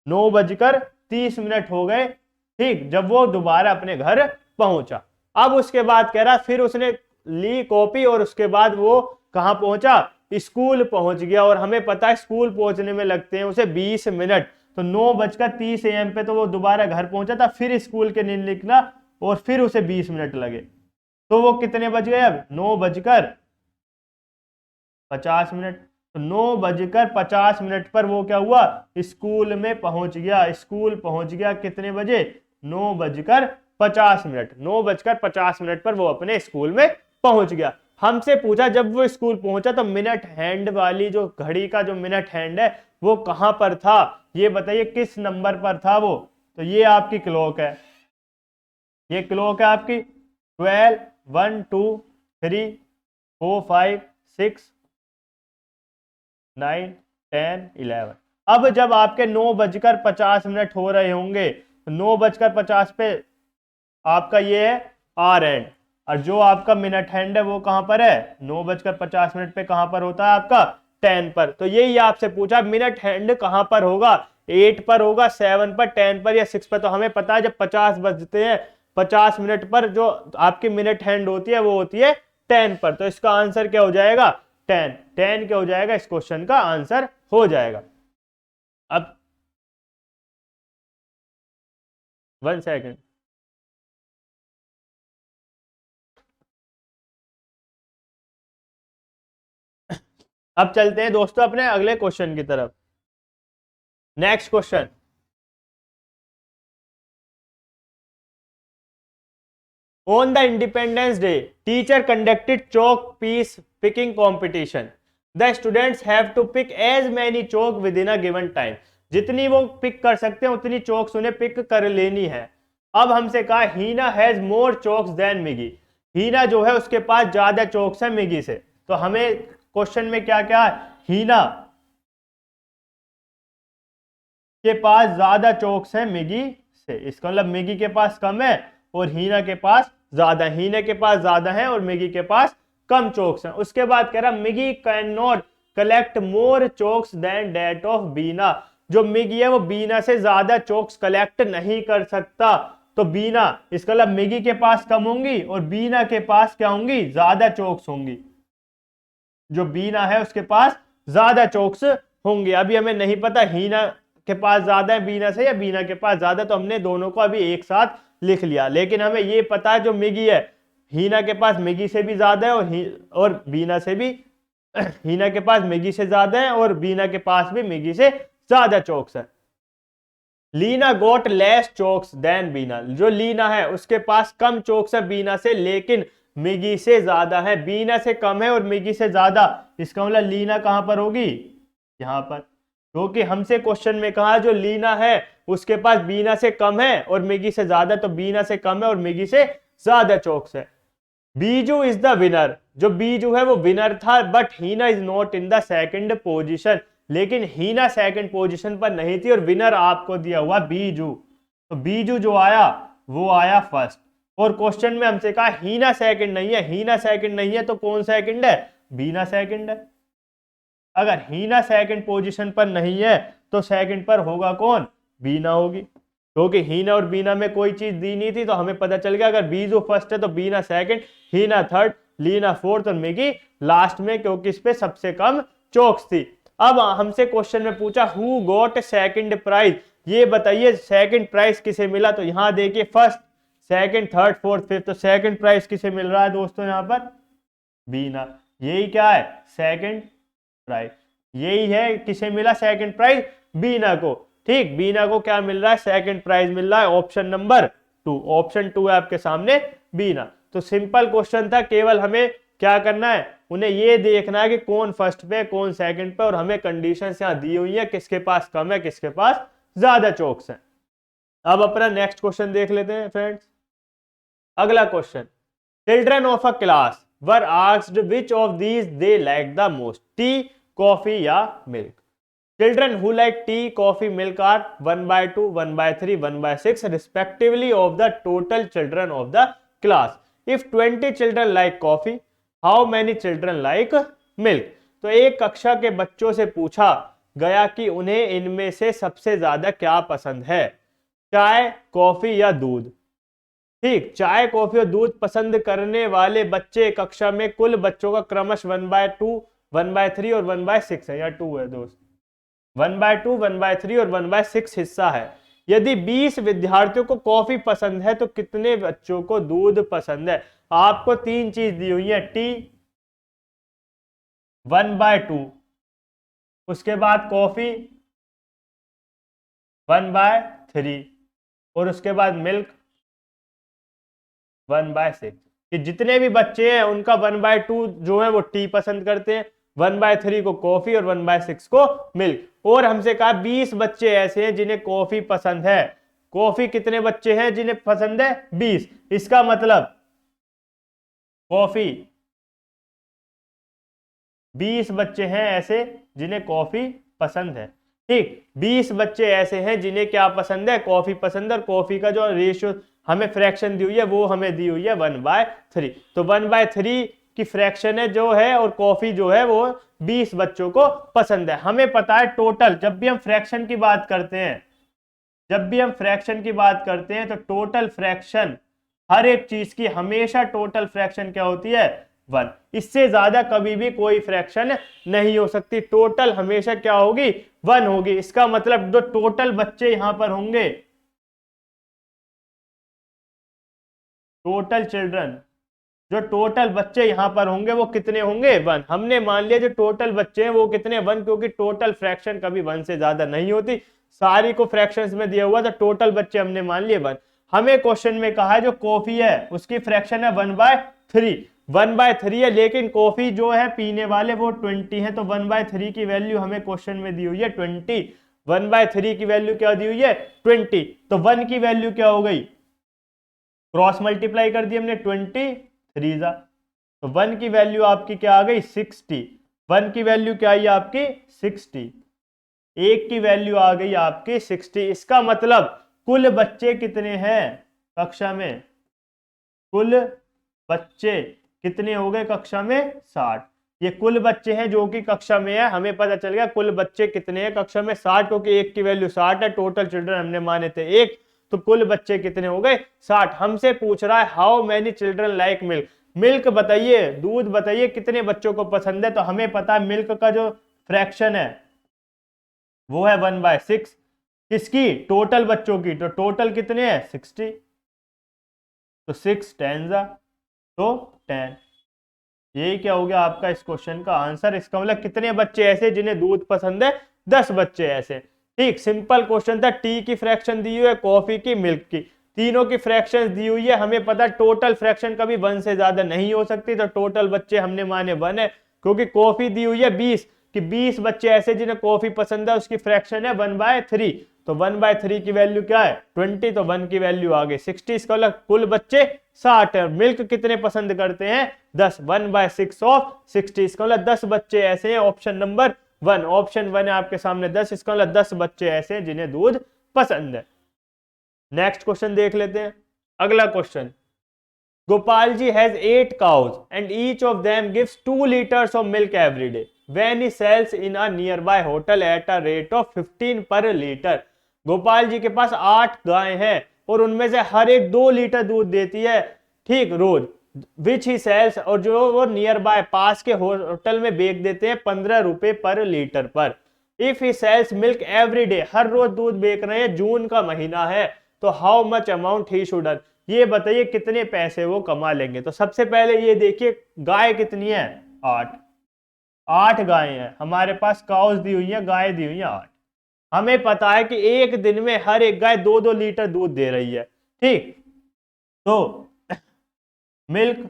9:30 हो गए, ठीक, जब वो दोबारा अपने घर पहुंचा। अब उसके बाद कह रहा, फिर उसने ली कॉपी और उसके बाद वो कहां पहुंचा, स्कूल पहुंच गया। और हमें पता है स्कूल पहुंचने में लगते हैं उसे 20 मिनट, तो 9:30 AM पे तो वो दोबारा घर पहुंचा था, फिर स्कूल के नींद निकला और फिर उसे 20 मिनट लगे। तो वो कितने बज गए अब, 9:50। तो 9:50 पर वो क्या हुआ, स्कूल में पहुंच गया। स्कूल पहुंच गया कितने बजे, 9:50। 9:50 पर वो अपने स्कूल में पहुंच गया। हमसे पूछा जब वो स्कूल पहुंचा तो मिनट हैंड वाली जो घड़ी का जो मिनट हैंड है वो कहां पर था, ये बताइए किस नंबर पर था वो। तो ये आपकी क्लॉक है, ये क्लॉक है आपकी 12 1 2 3 4 5 6 9 10 11। अब जब आपके 9:50 हो रहे होंगे तो 9:50 पे आपका ये है आर एंड, और जो आपका मिनट हैंड है वो कहां पर है, 9:50 पे कहां पर होता है आपका 10 पर। तो यही आपसे पूछा मिनट हैंड कहां पर होगा, 8 पर होगा, 7 पर, 10 पर या 6 पर। तो हमें पता है जब 50 बजते हैं 50 मिनट पर जो आपकी मिनट हैंड होती है वो होती है 10 पर। तो इसका आंसर क्या हो जाएगा, 10 क्या हो जाएगा, इस क्वेश्चन का आंसर हो जाएगा। अब 1 सेकेंड, अब चलते हैं दोस्तों अपने अगले क्वेश्चन की तरफ। Next question, on the Independence Day teacher conducted chalk piece picking competition. The students have to pick as many chalk within a given time. जितनी वो पिक कर सकते हैं उतनी चौक्स उन्हें पिक कर लेनी है। अब हमसे कहा हीना हैज मोर चौक्स देन मिगी। हीना जो है उसके पास ज्यादा चौक्स है मिगी से। तो हमें क्वेश्चन में क्या क्या है, हीना के पास ज्यादा चौक्स है मिगी से, इसका मतलब मिगी के पास कम है और हीना के पास ज्यादा, हीना के पास ज्यादा है और मिगी के पास कम चौक्स हैं। उसके बाद कह रहा Migi can not collect more chalks than that of Bina. जो मिगी है वो बीना से ज्यादा चौक्स कलेक्ट नहीं कर सकता। तो बीना, इसका मतलब मिगी के पास कम होंगी और बीना के पास क्या होंगी, ज्यादा चोक्स होंगी। जो बीना है उसके पास ज्यादा चोक्स होंगे। अभी हमें नहीं पता हीना के पास ज्यादा है बीना से या बीना के पास ज्यादा, तो हमने दोनों को अभी एक साथ लिख लिया। लेकिन हमें ये पता है जो मिगी है, हीना के पास मिगी से भी ज्यादा है और बीना से भी हीना के पास मिगी से ज्यादा है और बीना के पास भी मिगी से ज्यादा चोक्स है। लीना गोट लेस चोक्स देन बीना, जो लीना है उसके पास कम चोक्स है बीना से, लेकिन मिगी से ज्यादा है। बीना से कम है और मिगी से ज्यादा, इसका मतलब लीना कहां पर होगी, यहां पर। क्योंकि हमसे क्वेश्चन में कहा जो लीना है उसके पास बीना से कम है और मिगी से ज्यादा, तो बीना से कम है और मिगी से ज्यादा चोक्स है। बीजू इज द विनर, जो बीजू है वो विनर था, but Heena is not in the second position, लेकिन हीना सेकंड पोजीशन पर नहीं थी और विनर आपको दिया हुआ बीजू, तो बीजू जो आया वो आया फर्स्ट। और क्वेश्चन में हमसे कहा हीना सेकंड नहीं है, हीना सेकंड नहीं है तो कौन सेकंड है, बीना सेकंड है। अगर हीना सेकंड पोजीशन पर नहीं है तो सेकंड पर होगा कौन, बीना होगी। क्योंकि हीना और बीना में कोई चीज दी नहीं थी, तो हमें पता चल गया अगर बीजू फर्स्ट है तो बीना सेकंड, हीना थर्ड, लीना फोर्थ और मिगी लास्ट में, क्योंकि इस पे सबसे कम चोक्स थी। अब हमसे क्वेश्चन में पूछा हु गॉट सेकंड प्राइज, ये बताइए सेकंड प्राइज किसे मिला। तो यहां देखिए first, second, third, fourth, fifth, तो सेकंड प्राइज किसे मिल रहा है दोस्तों, यहां पर बीना। यही क्या है, सेकंड प्राइज, यही है किसे मिला सेकंड प्राइज, बीना को। ठीक, बीना को क्या मिल रहा है, सेकंड प्राइज मिल रहा है, ऑप्शन नंबर 2, ऑप्शन 2 है आपके सामने बीना। तो सिंपल क्वेश्चन था, केवल हमें क्या करना है, उन्हें ये देखना है कि कौन फर्स्ट पे कौन सेकंड पे, और हमें कंडीशंस यहां दी हुई है किसके पास कम है किसके पास ज्यादा चोक्स है। अब अपना नेक्स्ट क्वेश्चन देख लेते हैं फ्रेंड्स। अगला question, children of a class were asked which of these they like the most, T, coffee या milk. Children who like tea, coffee, milk are 1/2, 1/3, 1/6 respectively of the total children of the class. If 20 children like coffee, how many children like milk? तो एक कक्षा के बच्चों से पूछा गया कि उन्हें इनमें से सबसे ज्यादा क्या पसंद है, चाय, कॉफी या दूध। ठीक, चाय, कॉफी और दूध पसंद करने वाले बच्चे कक्षा में कुल बच्चों का क्रमश 1/2, 1/3 और 1/6 है, या 2 है दोस्त, 1/2, 1/3 और 1/6 हिस्सा है। यदि 20 विद्यार्थियों को कॉफी पसंद है तो कितने बच्चों को दूध पसंद है। आपको 3 चीज दी हुई है, टी 1/2, उसके बाद कॉफी 1/3 और उसके बाद मिल्क 1/6। कि जितने भी बच्चे हैं उनका 1/2 जो है वो टी पसंद करते हैं, 1/3 को कॉफी और 1/6 को मिल्क। और हमसे कहा 20 बच्चे ऐसे हैं जिन्हें कॉफी पसंद है। कॉफी कितने बच्चे हैं जिन्हें पसंद है, 20। इसका मतलब कॉफी 20 बच्चे हैं ऐसे जिन्हें कॉफी पसंद है। ठीक, 20 बच्चे ऐसे हैं जिन्हें क्या पसंद है, कॉफी पसंद है। और कॉफी का जो रेशियो हमें फ्रैक्शन दी हुई है वो हमें दी हुई है 1/3। तो 1/3 की फ्रैक्शन है जो है, और कॉफी जो है वो 20 बच्चों को पसंद है। हमें पता है टोटल, जब भी हम फ्रैक्शन की बात करते हैं, जब भी हम फ्रैक्शन की बात करते हैं तो टोटल फ्रैक्शन हर एक चीज की हमेशा टोटल फ्रैक्शन क्या होती है, 1। इससे ज्यादा कभी भी कोई फ्रैक्शन नहीं हो सकती, टोटल हमेशा क्या होगी, 1 होगी। इसका मतलब जो टोटल बच्चे यहां पर होंगे, टोटल चिल्ड्रन, जो टोटल बच्चे यहां पर होंगे वो कितने होंगे, 1। हमने मान लिया जो टोटल बच्चे हैं वो कितने, 1, क्योंकि टोटल फ्रैक्शन कभी 1 से ज्यादा नहीं होती। सारी को फ्रैक्शंस में दिया हुआ तो टोटल बच्चे हमने मान लिए 1। हमें क्वेश्चन में कहा है जो कॉफी है उसकी फ्रैक्शन है 1/3, 1/3 है, लेकिन कॉफी जो है पीने वाले वो 20 है, तो 1/3 की वैल्यू हमें क्वेश्चन में दी हुई है 20। 1/3 की वैल्यू क्या दी हुई है, 20। तो 1 की वैल्यू क्या हो गई, क्रॉस मल्टीप्लाई कर दी हमने, 23 जा, तो 1 की वैल्यू आपकी क्या आ गई, 60। 1 की वैल्यू क्या आई आपकी, 60। 1 की वैल्यू आ गई आपकी 60। इसका मतलब कुल बच्चे कितने हैं कक्षा में, कुल बच्चे कितने हो गए कक्षा में, 60। ये कुल बच्चे हैं जो कि कक्षा में है। हमें पता चल गया कुल बच्चे कितने हैं कक्षा में, 60, क्योंकि 1 की वैल्यू 60 है। टोटल चिल्ड्रन हमने माने थे 1, तो कुल बच्चे कितने हो गए 60। हमसे पूछ रहा है how many children like milk, milk बताइए, दूध बताइए कितने बच्चों को पसंद है। तो हमें पता है मिल्क का जो फ्रैक्शन है वो है 1/6, किसकी, टोटल बच्चों की। तो टोटल कितने हैं 60, तो 6 10 तो 10। यही क्या हो गया आपका इस क्वेश्चन का आंसर। इसका मतलब कितने बच्चे ऐसे जिन्हें दूध पसंद है, 10 बच्चे ऐसे। ठीक, सिंपल क्वेश्चन था। टी की फ्रैक्शन दी हुई है, कॉफी की, मिल्क की, तीनों की फ्रैक्शन दी हुई है। हमें पता टोटल फ्रैक्शन कभी 1 से ज्यादा नहीं हो सकती, तो टोटल बच्चे हमने माने 1 है, क्योंकि कॉफी दी हुई है 20 कि 20 बच्चे ऐसे जिन्हें कॉफी पसंद है, उसकी फ्रैक्शन है 1/3। तो 1/3 की वैल्यू क्या है 20, तो 1 की वैल्यू आ गई 60। इसका मतलब कुल बच्चे 60 है। मिल्क कितने पसंद करते हैं 10, 1/6 ऑफ 60। इसका मतलब 10 बच्चे ऐसे हैं, ऑप्शन नंबर 1, ऑप्शन 1 है आपके सामने 10। इसका मतलब 10 बच्चे ऐसे हैं जिन्हें दूध पसंद है। नेक्स्ट क्वेश्चन देख लेते हैं। अगला question, Gopal ji has 8 cows and each of them gives 2 liters of milk every day. When he sells in a nearby hotel at a rate of 15 per liter. Gopal ji के पास 8 गायें हैं और उनमें से हर एक 2 लीटर दूध देती है, ठीक, रोज। विच ही सेल्स, और जो वो नियर बाय पास के होटल में बेच देते हैं 15 रुपए पर लीटर पर। If he sells milk every day, हर रोज दूध बेच रहे हैं, जून का महीना है, तो how much amount he should earn, ये बताइए कितने पैसे वो कमा लेंगे। तो सबसे पहले ये देखिए गाय कितनी है 8, 8 गायें हैं हमारे पास, काउस दी हुई है, गाय दी हुई है 8। हमें पता है कि एक दिन में हर एक गाय 2-2 लीटर दूध दे रही है, ठीक। तो मिल्क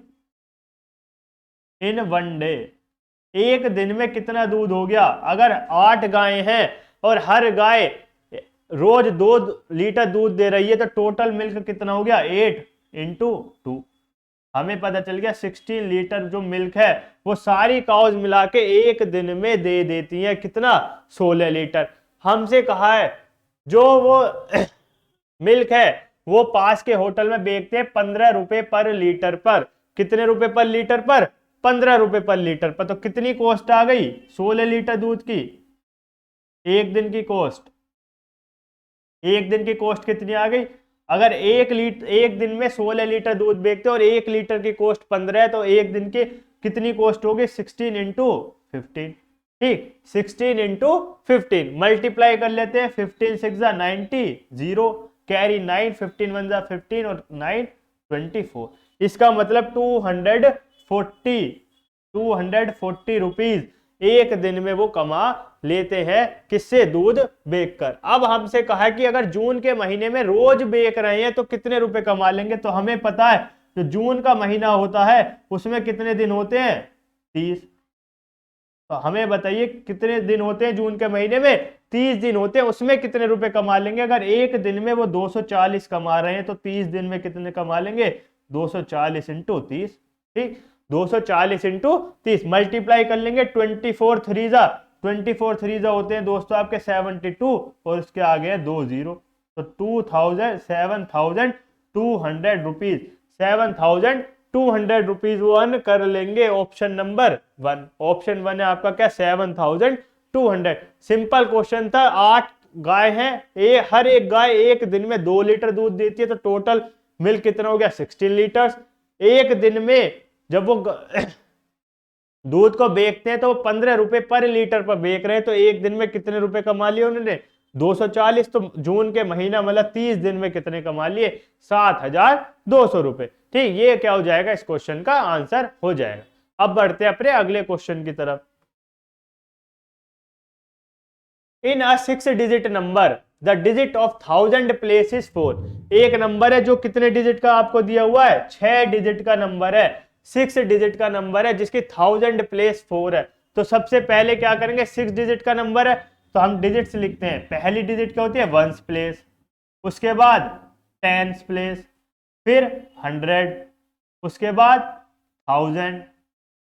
इन 1 डे, एक दिन में कितना दूध हो गया। अगर 8 गायें हैं और हर गाय रोज 2 लीटर दूध दे रही है, तो टोटल मिल्क कितना हो गया 8 × 2। हमें पता चल गया 16 लीटर जो मिल्क है वो सारी काउज मिला के एक दिन में दे देती है, कितना 16 लीटर। हमसे कहा है जो वो मिल्क है वो पास के होटल में बेचते हैं 15 रुपए पर लीटर पर। कितने रुपए पर लीटर पर, 15 रुपए पर लीटर पर। तो कितनी कॉस्ट आ गई 16 लीटर दूध की, एक दिन की कॉस्ट, एक दिन की कॉस्ट कितनी आ गई। अगर एक दिन में 16 लीटर दूध बेचते और 1 लीटर की कॉस्ट 15 है, तो एक दिन की कितनी कॉस्ट होगी 16 × 15, ठीक, 16 × 15 मल्टीप्लाई कर लेते हैं। 15 6 90, 0 कैरी 9, 15 1 15 और 9 24। इसका मतलब 240 रुपीज एक दिन में वो कमा लेते हैं, किससे, दूध बेचकर। अब हमसे कहा कि अगर जून के महीने में रोज बेच रहे हैं तो कितने रुपए कमा लेंगे। तो हमें पता है जो जून का महीना होता है उसमें कितने दिन होते हैं 30। तो हमें बताइए कितने दिन होते हैं जून के महीने में, 30 दिन होते हैं, उसमें कितने रुपए कमा लेंगे। अगर एक दिन में वो 240 कमा रहे हैं तो 30 दिन में कितने कमा लेंगे 240 × 30, ठीक, 240 × 30 मल्टीप्लाई कर लेंगे। 24 3 होते हैं दोस्तों आपके 72 और उसके आगे है 2 0, तो 7,200 रुपीज, 7,200 रुपीज वो अर्न कर लेंगे। ऑप्शन नंबर 1, ऑप्शन 1 है आपका क्या 7,200। सिंपल क्वेश्चन था। 8 गाय हैं, हर एक गाय एक दिन में 2 लीटर दूध देती है, तो टोटल मिल्क कितना हो गया 16 लीटर्स। एक दिन में जब वो दूध को बेचते हैं तो 15 रुपए पर लीटर पर बेच रहे हैं, तो एक दिन में कितने रुपए कमा लिए उन्होंने 240। तो जून के महीना मतलब 30 दिन में कितने कमा लिए 7,200 रुपए, ठीक। ये क्या हो जाएगा इस क्वेश्चन का आंसर हो जाएगा। अब बढ़ते हैं अपने अगले क्वेश्चन की तरफ। इन अ 6 digit number the digit of 1000 place is 4। एक नंबर है जो कितने डिजिट का आपको दिया हुआ है 6 डिजिट का नंबर है, 6 डिजिट का नंबर है जिसकी 1000 प्लेस 4 है। तो सबसे पहले क्या करेंगे, 6 डिजिट का नंबर है तो हम डिजिट्स लिखते हैं। पहली डिजिट क्या होती है 1s प्लेस, उसके बाद 10s प्लेस, फिर 100, उसके बाद 1000,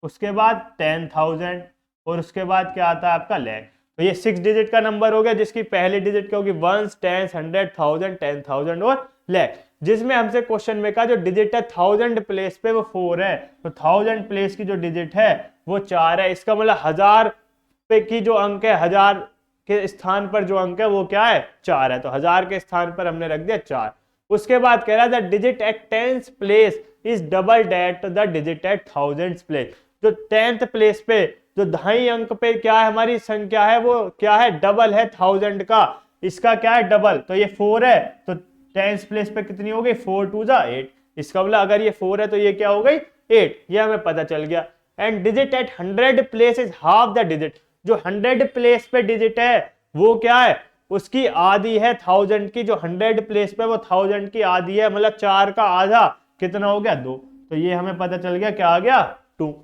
उसके बाद 10,000 और उसके बाद क्या आता है आपका लैख। तो ये 6 डिजिट का नंबर हो गया जिसकी पहली डिजिट क्या होगी 1s 10s 100 1000 10,000 और लैख। जिसमें हमसे क्वेश्चन में कहा जो डिजिट है 1000 प्लेस पे वो 4 है, तो 1000 प्लेस की जो डिजिट है वो 4 है। इसका मतलब 1000 पे की जो अंक है 1000 के स्थान पर जो अंक है वो क्या है 4 है, तो 1000 के स्थान पर हमने रख दिया 4। उसके बाद कह रहा है the digit at 10th place is double that the digit at 1000th place. जो 10th प्लेस पे जो ढाई अंक पे क्या है हमारी संख्या है वो क्या है डबल है 1000 का, इसका क्या है डबल, तो ये 4 है, तो 10th प्लेस पे कितनी हो गई 4 2 जा 8, इसका मतलब अगर ये 4 है तो ये क्या हो गई 8, ये हमें पता चल गया। And digit at 100 place is half the digit. जो 100 प्लेस पे डिजिट है वो क्या है उसकी आधी है 1000 की, जो 100 प्लेस पे वो 1000 की आधी है, मतलब 4 का आधा कितना हो गया 2, तो ये हमें पता चल गया क्या आ गया 2।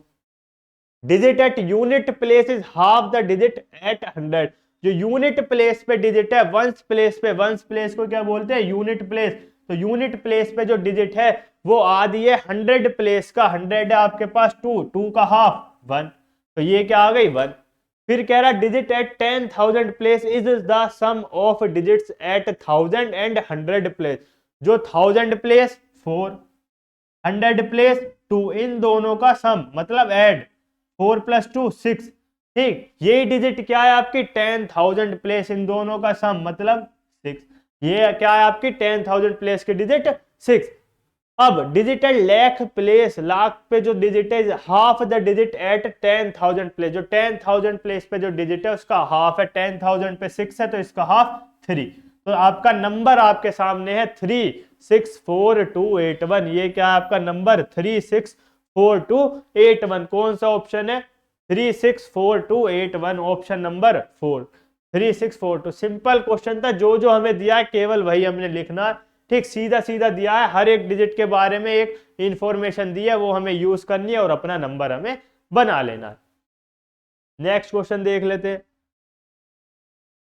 Digit at unit place is half the digit at 100। जो यूनिट प्लेस पे डिजिट है वंस प्लेस पे, वंस प्लेस को क्या बोलते हैं यूनिट प्लेस, तो यूनिट प्लेस पे जो डिजिट है वो आधी है 100 प्लेस का, 100 है आपके पास 2, 2 का हाफ 1, तो ये क्या आ गई 1। फिर कह रहा digit at 10,000 place is the sum of digits at 1000 and 100 place. जो 1000 प्लेस 4, 100 प्लेस 2, इन दोनों का सम मतलब ऐड 4 + 2 6, ठीक, यही डिजिट क्या है आपकी 10,000 प्लेस, इन दोनों का सम मतलब 6, ये क्या है आपकी 10,000 प्लेस की डिजिट 6। अब digit at lakh place, lakh पे जो डिजिट है half the digit at 10,000 place. जो 10,000 प्लेस पे जो डिजिट है उसका हाफ है, 10,000 पे 6 है तो इसका हाफ 3, तो आपका नंबर आपके सामने है 364281। ये क्या है आपका नंबर 364281, कौन सा ऑप्शन है 364281, ऑप्शन नंबर 4 3642। सिंपल क्वेश्चन था, जो जो हमें दिया है केवल वही हमने लिखना है, ठीक, सीधा सीधा दिया है, हर एक डिजिट के बारे में एक इंफॉर्मेशन दी है वो हमें यूज करनी है और अपना नंबर हमें बना लेना है। नेक्स्ट क्वेश्चन देख लेते हैं।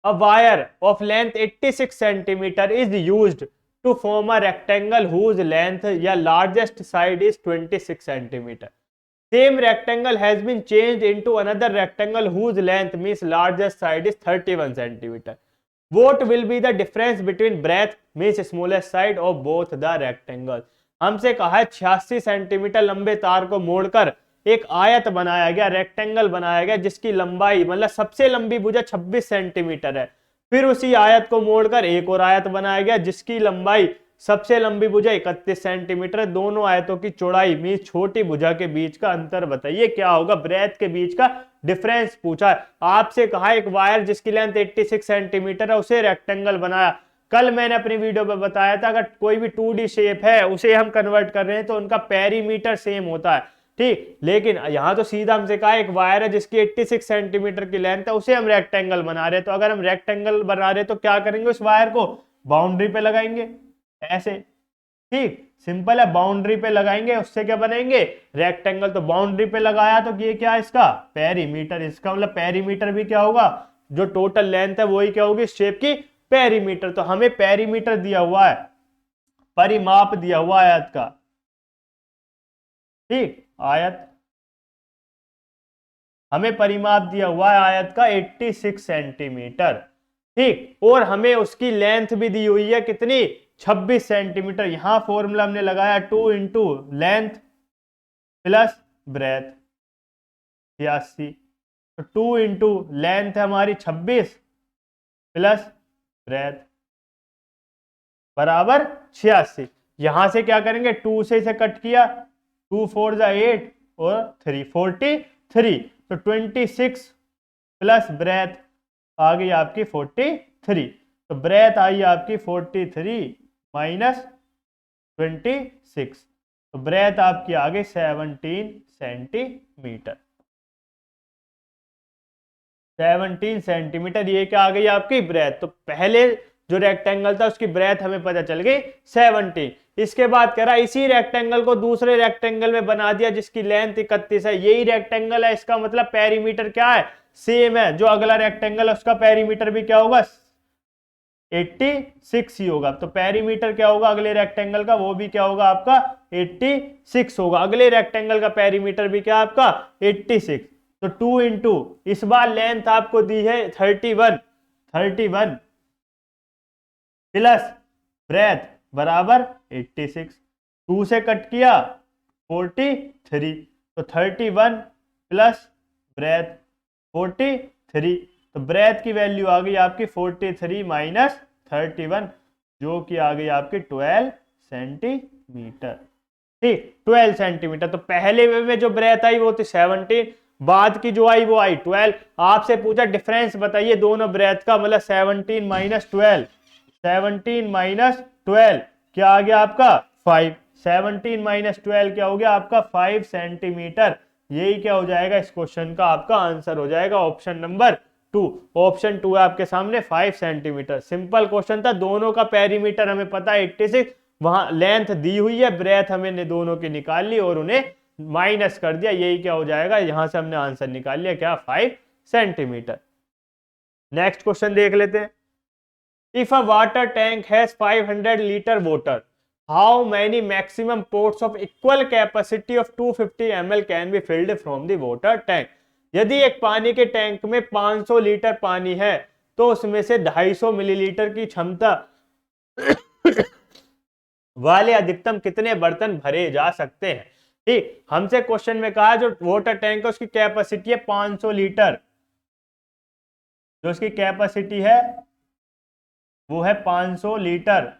A wire of length 86 centimeter is used to form a rectangle whose length या largest side is 26 centimeter. Same rectangle has been changed into another rectangle whose length means largest side is 31 centimeter. What will be the difference between breadth means smallest side of both the rectangle? हमसे कहा है 86 centimetre लंबे तार को मोड़कर एक आयत बनाया गया, रेक्टेंगल बनाया गया जिसकी लंबाई मतलब सबसे लंबी भुजा 26 सेंटीमीटर है। फिर उसी आयत को मोड़कर एक और आयत बनाया गया जिसकी लंबाई सबसे लंबी भुजा 31 सेंटीमीटर है। दोनों आयतों की चौड़ाई में छोटी भुजा के बीच का अंतर बताइए क्या होगा। ब्रेथ के बीच का डिफरेंस पूछा है आपसे। कहा एक वायर जिसकी लेंथ 86 सेंटीमीटर है उसे रेक्टेंगल बनाया। कल मैंने अपनी वीडियो में बताया था अगर कोई भी 2D शेप है उसे हम कन्वर्ट कर रहे हैं तो उनका पेरीमीटर सेम होता है, ठीक। लेकिन यहां तो सीधा हमसे कहा एक वायर है जिसकी 86 सेंटीमीटर की लेंथ है उसे हम रेक्टेंगल बना रहे हैं। तो अगर हम रेक्टेंगल बना रहे हैं तो क्या करेंगे, उस वायर को बाउंड्री पे लगाएंगे ऐसे, ठीक, सिंपल है, बाउंड्री पे लगाएंगे, उससे क्या बनाएंगे रेक्टेंगल। तो बाउंड्री पे लगाया तो ये क्या है इसका पेरीमीटर। इसका मतलब पेरीमीटर भी क्या होगा, जो टोटल लेंथ है वही क्या होगी शेप की पेरीमीटर। तो हमें पेरीमीटर दिया हुआ है, परिमाप दिया हुआ है आयत का, ठीक, आयत हमें परिमाप दिया हुआ है आयत का 86 सेंटीमीटर, ठीक। और हमें उसकी लेंथ भी दी हुई है कितनी 26 सेंटीमीटर। यहां फॉर्मूला हमने लगाया 2 इंटू लेंथ प्लस ब्रेथ 86, तो 2 इंटू लेंथ है हमारी 26 प्लस ब्रेथ बराबर 86। यहां से क्या करेंगे 2 से इसे कट किया, 2 4 जा 8 और 3 43, तो 26 प्लस ब्रेथ आ गई आपकी 43, तो ब्रेथ आई आपकी 43 माइनस 26, तो ब्रेथ आपकी आ गई 17 सेंटीमीटर। 17 सेंटीमीटर ये क्या आ गई आपकी ब्रेथ। तो पहले जो रेक्टेंगल था उसकी ब्रेथ हमें पता चल गई 17। इसके बाद कह रहा इसी रेक्टेंगल को दूसरे रेक्टेंगल में बना दिया जिसकी लेंथ 31 है। यही रेक्टेंगल है, इसका मतलब पेरीमीटर क्या है सेम है। जो अगला रेक्टेंगल है उसका पेरीमीटर भी क्या होगा 86 ही होगा। तो पेरीमीटर क्या होगा अगले रेक्टेंगल का, वो भी क्या होगा आपका 86 होगा। अगले रेक्टेंगल का पेरीमीटर भी क्या आपका 86। तो 2 इंटू इस बार लेंथ आपको दी है 31 प्लस ब्रेथ बराबर 86, 2 से कट किया 43, तो 31 प्लस ब्रेथ 43, तो ब्रेथ की वैल्यू आ गई आपकी 43 माइनस 31, जो कि आ गई आपकी 12 सेंटीमीटर। ठीक, 12 सेंटीमीटर। तो पहले में जो ब्रेथ आई वो थी 17, बाद की जो आई वो आई 12। आपसे पूछा डिफरेंस बताइए दोनों ब्रेथ का, मतलब 17 माइनस 12, 17 माइनस 12 क्या आ गया आपका 5, 17 माइनस 12 क्या हो गया आपका 5 सेंटीमीटर। यही क्या हो जाएगा इस क्वेश्चन का आपका आंसर हो जाएगा ऑप्शन नंबर 2। ऑप्शन 2 है आपके सामने 5 सेंटीमीटर। सिंपल क्वेश्चन था, दोनों का पेरीमीटर हमें पता है 86, वहां लेंथ दी हुई है, ब्रेथ हमें दोनों की निकाल ली और उन्हें माइनस कर दिया, यही क्या हो जाएगा, यहां से हमने आंसर निकाल लिया क्या 5 सेंटीमीटर। नेक्स्ट क्वेश्चन देख लेते हैं। If a water tank has 500 litre water, how many maximum ports of equal capacity of 250 ml can be filled from the water tank. यदि एक पानी के टैंक में 500 लीटर पानी है तो उसमें से 250 मिलीलीटर की क्षमता वाले अधिकतम कितने बर्तन भरे जा सकते हैं। ठीक, हमसे क्वेश्चन में कहा जो वाटर टैंक है उसकी कैपेसिटी है 500 लीटर, जो उसकी कैपेसिटी है वो है 500 लीटर।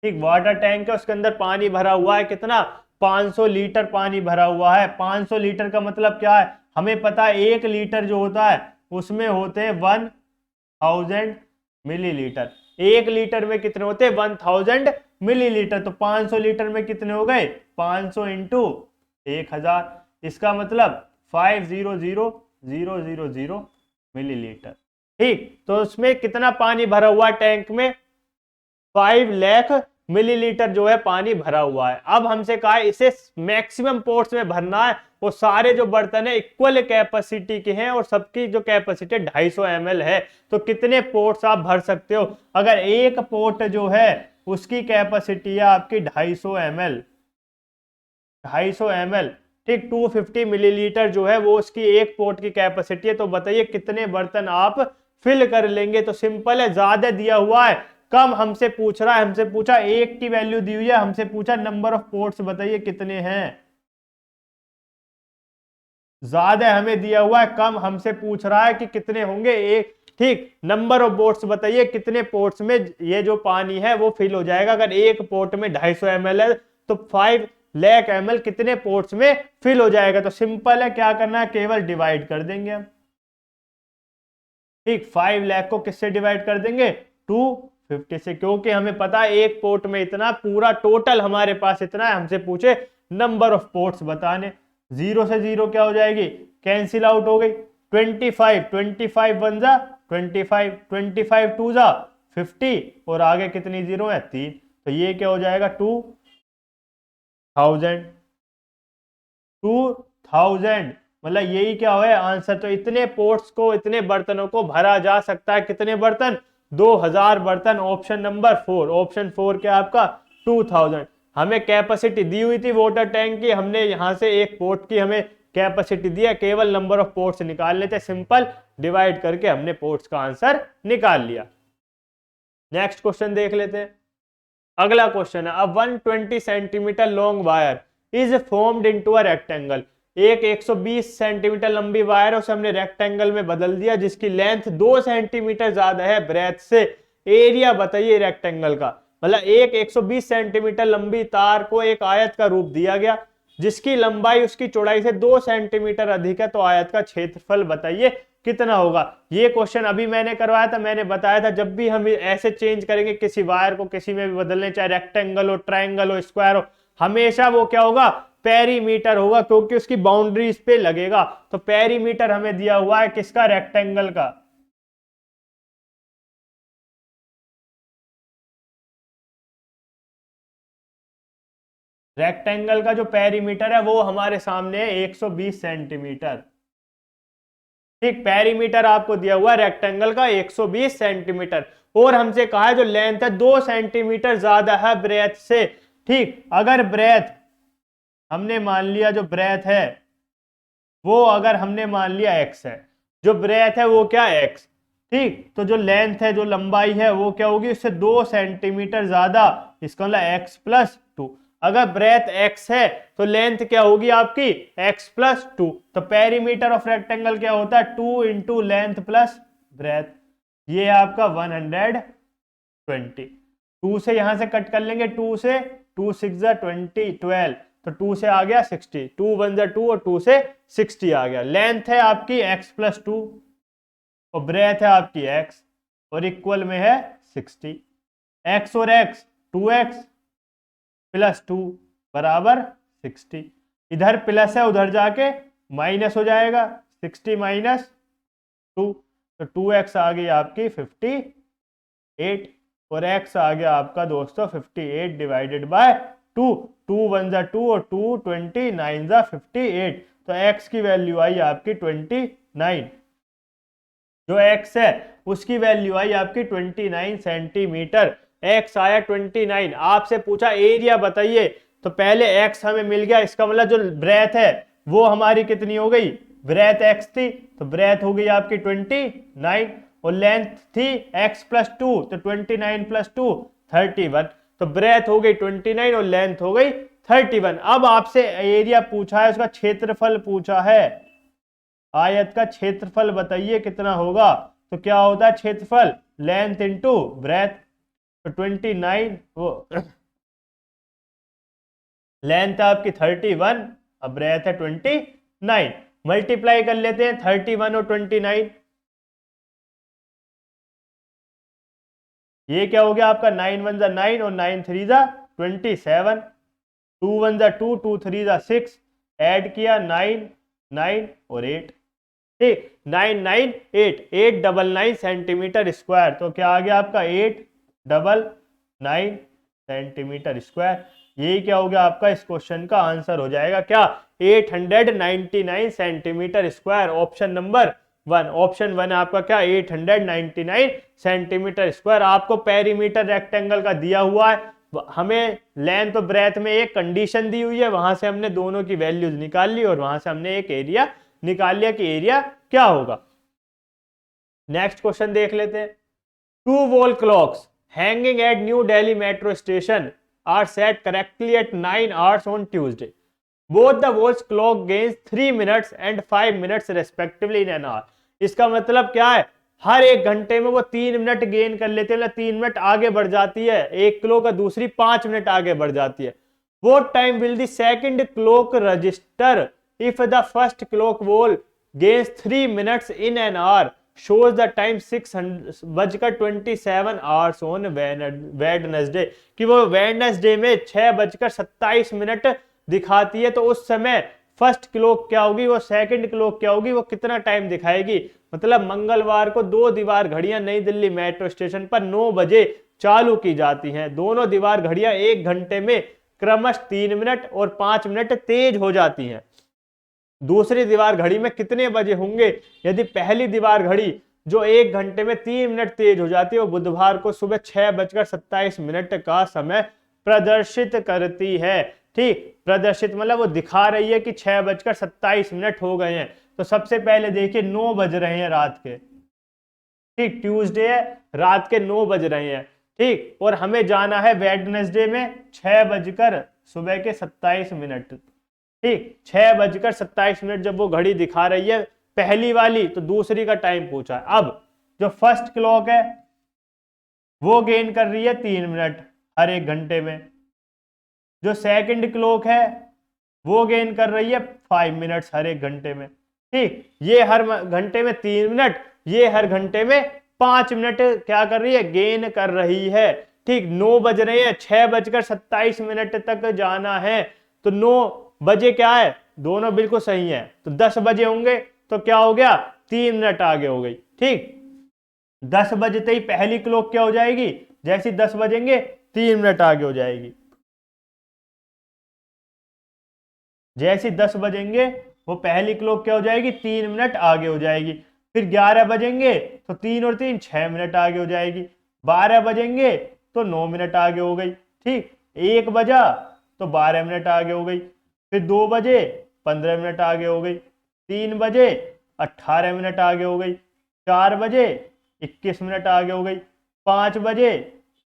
ठीक, वाटर टैंक है उसके अंदर पानी भरा हुआ है कितना 500 लीटर पानी भरा हुआ है। 500 लीटर का मतलब क्या है, हमें पता है 1 लीटर जो होता है उसमें होते हैं 1000 मिलीलीटर। 1 लीटर में कितने होते हैं 1000 मिलीलीटर। तो 500 लीटर में कितने हो गए 500 इंटू 1000, इसका मतलब 500000 मिलीलीटर। ठीक, तो उसमें कितना पानी भरा हुआ है टैंक में 5 लाख मिलीलीटर जो है पानी भरा हुआ है। अब हमसे कहा है इसे मैक्सिमम पोर्ट्स में भरना है, वो सारे जो बर्तन है इक्वल कैपेसिटी के हैं और सबकी जो कैपेसिटी 250 ml है, तो कितने पोर्ट्स आप भर सकते हो। अगर एक पोर्ट जो है उसकी कैपेसिटी है आपकी 250 ml, 250 ml, ठीक, 250 मिलीलीटर जो है वो उसकी एक पोर्ट की कैपेसिटी है। तो बताइए कितने बर्तन आप फिल कर लेंगे। तो सिंपल है, ज्यादा दिया हुआ है कम हमसे पूछ रहा है, हमसे पूछा एक की वैल्यू दी हुई है, हमसे पूछा नंबर ऑफ पोर्ट्स बताइए कितने हैं। ज्यादा हमें दिया हुआ है, कम हमसे पूछ रहा है कि कितने होंगे एक। ठीक, नंबर ऑफ पोर्ट्स बताइए कितने पोर्ट्स में ये जो पानी है वो फिल हो जाएगा। अगर एक पोर्ट में 250 ml है तो 5 लाख ml कितने पोर्ट्स में फिल हो जाएगा। तो सिंपल है, क्या करना है केवल डिवाइड कर देंगे हम। ठीक, 5 लाख को किससे डिवाइड कर देंगे 250 से, क्योंकि हमें पता है एक पोर्ट में इतना, पूरा टोटल हमारे पास इतना है। हमसे पूछे नंबर ऑफ पोर्ट्स बताने, 0 से 0 क्या हो जाएगी कैंसिल आउट हो गई। 25 25 1 जा 25, 25 2 जा 50 और आगे कितनी जीरो है 3, तो ये क्या हो जाएगा 2000, 2000 मतलब यही क्या है आंसर। तो इतने पोर्ट्स को, इतने बर्तनों को भरा जा सकता है। कितने बर्तन 2000 बर्तन। ऑप्शन नंबर 4, ऑप्शन 4 क्या आपका 2000। हमें कैपेसिटी दी हुई थी वाटर टैंक की, हमने यहां से एक पोर्ट की हमें कैपेसिटी दिया, केवल नंबर ऑफ पोर्ट्स निकाल लेते, सिंपल डिवाइड करके हमने पोर्ट्स का आंसर निकाल लिया। नेक्स्ट क्वेश्चन देख लेते हैं। अगला क्वेश्चन है, अब 120 centimetre long wire is formed into a rectangle. एक 120 सेंटीमीटर लंबी वायर उसे हमने रेक्टेंगल में बदल दिया जिसकी लेंथ 2 सेंटीमीटर ज्यादा है ब्रेथ से। एरिया बताइए रेक्टेंगल का, मतलब एक 120 सेंटीमीटर लंबी तार को एक आयत का रूप दिया गया जिसकी लंबाई उसकी चौड़ाई से 2 सेंटीमीटर अधिक है, तो आयत का क्षेत्रफल बताइए कितना होगा। ये क्वेश्चन अभी मैंने करवाया था, मैंने बताया था जब भी हम ऐसे चेंज करेंगे किसी वायर को, किसी में भी बदलने, चाहे रेक्टेंगल हो, ट्रायंगल हो, स्क्वायर हो, हमेशा वो क्या होगा पेरीमीटर होगा, क्योंकि उसकी बाउंड्रीज पे लगेगा। तो पेरीमीटर हमें दिया हुआ है किसका रेक्टेंगल का, रेक्टेंगल का जो पेरीमीटर है वो हमारे सामने है 120 सेंटीमीटर। ठीक, पेरीमीटर आपको दिया हुआ है रेक्टेंगल का 120 सेंटीमीटर और हमसे कहा है जो लेंथ है 2 सेंटीमीटर ज्यादा है ब्रेथ से। ठीक, अगर ब्रेथ हमने मान लिया, जो ब्रेथ है वो अगर हमने मान लिया x है, जो ब्रेथ है वो क्या x, ठीक, तो जो लेंथ है, जो लंबाई है वो क्या होगी उससे 2 सेंटीमीटर ज्यादा, इसका मतलब x + 2। अगर ब्रेथ x है तो लेंथ क्या होगी आपकी x प्लस 2। तो पेरीमीटर ऑफ रेक्टेंगल क्या होता है 2 इंटू लेंथ प्लस ब्रेथ, ये आपका 120। 2 से यहां से कट कर लेंगे, 2 से 2 6 20 12, तो 2 से आ गया 60, 2 1 2 और 2 से 60 आ गया। लेंथ है आपकी x प्लस 2 और ब्रेथ है आपकी x और इक्वल में है 60। x और x 2x प्लस 2 बराबर 60। इधर प्लस है उधर जाके माइनस हो जाएगा, 60 माइनस 2, तो 2x आ गई आपकी 58 और x आ गया आपका दोस्तों 58 डिवाइडेड बाय 2। 2 1 2 और 2 29 58, तो x की वैल्यू आई आपकी 29। जो x है उसकी वैल्यू आई आपकी 29 सेंटीमीटर। x आया 29। आपसे पूछा एरिया बताइए, तो पहले x हमें मिल गया, इसका मतलब जो ब्रेथ है वो हमारी कितनी हो गई, ब्रेथ x थी तो ब्रेथ हो गई आपकी 29 और लेंथ थी x प्लस 2, तो 29 प्लस 2 31, तो ब्रेथ हो गई 29 और लेंथ हो गई 31। अब आपसे एरिया पूछा है, उसका क्षेत्रफल पूछा है, आयत का क्षेत्रफल बताइए कितना होगा। तो क्या होता है क्षेत्रफल, लेंथ इंटू ब्रेथ। तो 29 वो लेंथ आपकी 31 अब ब्रेथ है 29, मल्टीप्लाई कर लेते हैं 31 और 29। ये क्या हो गया आपका 9 1 9 और 9 3 27, 2 1 2 2 3 6, ऐड किया 9 9 और 8, ठीक 9 9 8 899 सेंटीमीटर स्क्वायर। तो क्या आ गया आपका 899 सेंटीमीटर स्क्वायर। यही क्या हो गया आपका इस क्वेश्चन का आंसर हो जाएगा क्या 899 centimetre square. Option number 1, option 1 आपका क्या 899 सेंटीमीटर स्क्वायर। आपको पेरीमीटर रेक्टेंगल का दिया हुआ है, हमें लेंथ और ब्रेथ में एक कंडीशन दी हुई है, वहां से हमने दोनों की वैल्यूज निकाल ली और वहां से हमने एक एरिया निकाल लिया कि एरिया क्या होगा। नेक्स्ट क्वेश्चन देख लेते हैं। 2 wall clocks hanging at New Delhi metro station are set correctly at 9 hours on Tuesday. Both the walls clock gains 3 minutes and 5 minutes respectively in an hour. इसका मतलब क्या है, हर एक घंटे में वो 3 मिनट गेन कर लेते हैं, 3 मिनट आगे बढ़ जाती है एक क्लॉक और दूसरी 5 मिनट आगे बढ़ जाती है। What time will the second clock register if the first clock wall gains 3 minutes in an hour shows the time 6:27 on Wednesday, कि वो वेडनेसडे में 6:27 दिखाती है, तो उस समय फर्स्ट क्लॉक क्या होगी, वो सेकंड क्लॉक क्या होगी, वो कितना टाइम दिखाएगी। मतलब मंगलवार को 2 दीवार घड़ियां नई दिल्ली मेट्रो स्टेशन पर 9 बजे चालू की जाती हैं। दोनों दीवार घड़ियां 1 घंटे में क्रमश 3 मिनट और 5 मिनट तेज हो जाती हैं। दूसरी दीवार घड़ी में कितने बजे होंगे, यदि पहली दीवार घड़ी जो 1 घंटे में 3 मिनट तेज हो जाती है वो बुधवार को सुबह 6:27 का समय प्रदर्शित करती है। ठीक, प्रदर्शित मतलब वो दिखा रही है कि 6:27 हो गए हैं। तो सबसे पहले देखिए 9 बज रहे हैं रात के, ठीक ट्यूसडे है, रात के 9 बज रहे हैं, ठीक, और हमें जाना है वेडनेसडे में 6:27, ठीक 6:27 जब वो घड़ी दिखा रही है पहली वाली, तो दूसरी का टाइम पूछा है। अब जो फर्स्ट क्लॉक है वो गेन कर रही है 3 मिनट हर एक घंटे में, जो सेकंड क्लॉक है वो गेन कर रही है 5 मिनट्स हर एक घंटे में, ठीक, ये हर घंटे में 3 मिनट, ये हर घंटे में 5 मिनट क्या कर रही है, गेन कर रही है। ठीक, 9 बज रहे हैं, 6:27 तक जाना है, तो 9 बजे क्या है, दोनों बिल्कुल सही है, तो 10 बजे होंगे, तो क्या हो गया 3 मिनट आगे हो गई। ठीक, 10 बजते ही पहली क्लॉक क्या हो जाएगी, जैसे 10 बजेंगे 3 मिनट आगे हो जाएगी, जैसे 10 बजेंगे वो पहली क्लॉक क्या हो जाएगी 3 मिनट आगे हो जाएगी। फिर 11 बजेंगे तो 3 और 3 6 मिनट आगे हो जाएगी, 12 बजेंगे तो 9 मिनट आगे हो गई, ठीक, 1 बजा तो 12 मिनट आगे हो गई, फिर 2 बजे 15 मिनट आगे हो गई, 3 बजे 18 मिनट आगे हो गई, 4 बजे 21 मिनट आगे हो गई, 5 बजे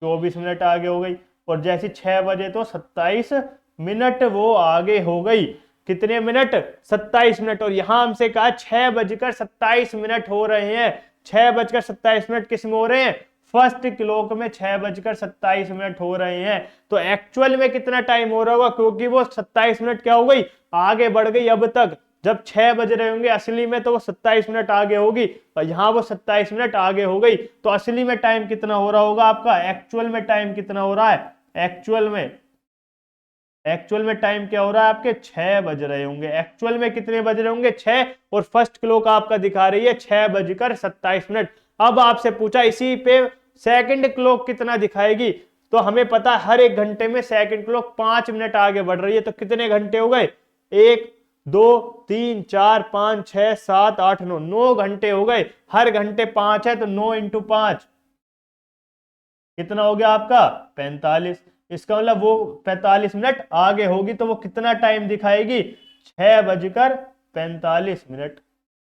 24 मिनट आगे हो गई, और जैसे 6 बजे तो 27 मिनट वो आगे हो गई। कितने मिनट? 27 मिनट। और यहां हमसे कहा 6:27 हो रहे हैं। 6:27 किस में हो रहे हैं? फर्स्ट क्लॉक में 6:27 हो रहे हैं। तो एक्चुअल में कितना टाइम हो रहा होगा, क्योंकि वो 27 मिनट क्या हो गई, आगे बढ़ गई। अब तक जब 6 बज रहे होंगे असली में, तो वो 27 मिनट आगे होगी, और यहां वो 27 मिनट आगे हो गई। तो असली में टाइम कितना हो रहा होगा आपका? एक्चुअल में टाइम कितना हो रहा है? एक्चुअल में टाइम क्या हो रहा है आपके? 6 बज रहे होंगे। एक्चुअल में कितने बज रहे होंगे? 6। और फर्स्ट क्लॉक आपका दिखा रही है 6:27। अब आपसे पूछा इसी पे सेकंड क्लॉक कितना दिखाएगी, तो हमें पता है हर एक घंटे में सेकंड क्लॉक 5 मिनट आगे बढ़ रही है। तो कितने घंटे हो गए? 1 2 3 4 5 6 7 8 9, 9 घंटे हो गए। हर घंटे 5 है, तो 9 × 5 कितना हो गया आपका? 45। इसका मतलब वो 45 मिनट आगे होगी, तो वो कितना टाइम दिखाएगी? 6:45।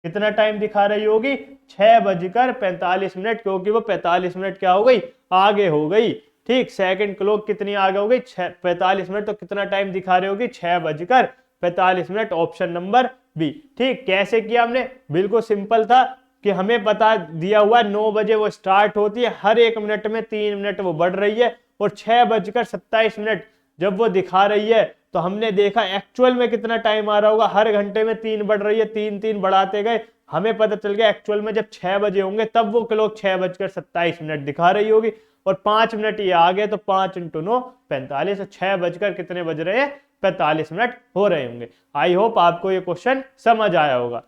कितना टाइम दिखा रही होगी? 6:45, क्योंकि वो 45 मिनट क्या हो गई? आगे हो गई। ठीक, सेकंड क्लॉक कितनी आगे हो गई? 45 मिनट। तो कितना टाइम दिखा रही होगी? 6:45। Option number b. ठीक, कैसे किया हमने? बिल्कुल सिंपल था कि हमें बता दिया हुआ 9 बजे वो स्टार्ट होती है, हर एक मिनट में 3 मिनट वो बढ़ रही है, और 6:27 जब वो दिखा रही है, तो हमने देखा एक्चुअल में कितना टाइम आ रहा होगा, हर घंटे में 3 बढ़ रही है, 3 3 बढ़ाते गए, हमें पता चल गया एक्चुअल में जब 6 बजे होंगे तब वो क्लॉक 6:27 दिखा रही होगी, और 5 मिनट ये आ गए, तो 5 × 9 45। 6 बजकर कितने बज रहे हैं? 45 मिनट हो रहे होंगे। आई होप आपको ये क्वेश्चन समझ आया होगा।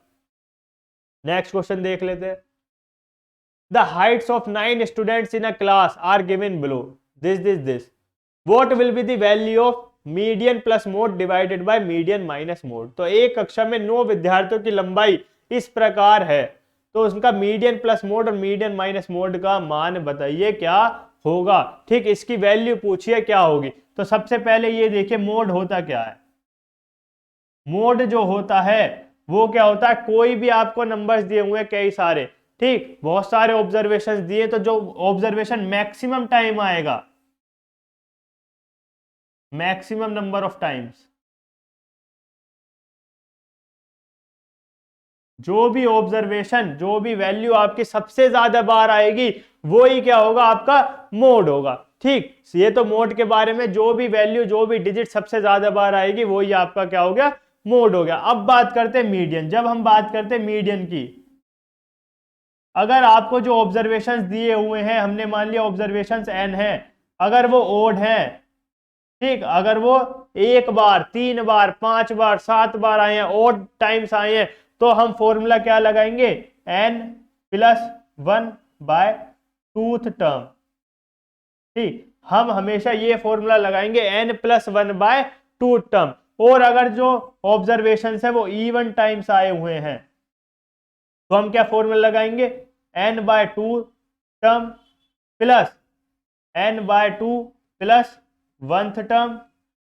नेक्स्ट क्वेश्चन देख लेते हैं। The heights of 9 students in a class are given below. This. What will be the value of median plus mode divided by median minus mode? तो एक कक्षा में 9 विद्यार्थियों की लंबाई इस प्रकार है, तो उसका मीडियन प्लस मोड और मीडियन माइनस मोड का मान बताइए क्या होगा। ठीक, इसकी वैल्यू पूछिए क्या होगी। तो सबसे पहले ये देखिए मोड होता क्या है। मोड जो होता है वो क्या होता है? कोई भी आपको नंबर्स दिए हुए कई सारे, ठीक, बहुत सारे ऑब्जर्वेशंस दिए, तो जो ऑब्जर्वेशन मैक्सिमम टाइम आएगा, मैक्सिमम नंबर ऑफ टाइम्स, जो भी ऑब्जर्वेशन, जो भी वैल्यू आपकी सबसे ज्यादा बार आएगी, वो ही क्या होगा? आपका मोड होगा। ठीक, ये तो मोड के बारे में, जो भी वैल्यू, जो भी डिजिट सबसे ज्यादा बार आएगी, वो ही आपका क्या हो गया? मोड हो गया। अब बात करते हैं मीडियन। जब हम बात करते हैं मीडियन की, अगर आपको जो ऑब्जर्वेशंस दिए हुए हैं, हमने मान लिया ऑब्जर्वेशंस n है, अगर वो ओड है, ठीक, अगर वो 1 बार, 3 बार, 5 बार, 7 बार आए हैं, ओड टाइम्स आए हैं, तो हम फॉर्मूला क्या लगाएंगे? n+1/2th term. ठीक, हम हमेशा ये फॉर्मूला लगाएंगे n+1/2th टर्म। और अगर जो ऑब्जर्वेशन है वो इवन टाइम्स आए हुए हैं, तो हम क्या फॉर्मूला लगाएंगे? n/2 term plus n/2 plus 1th term,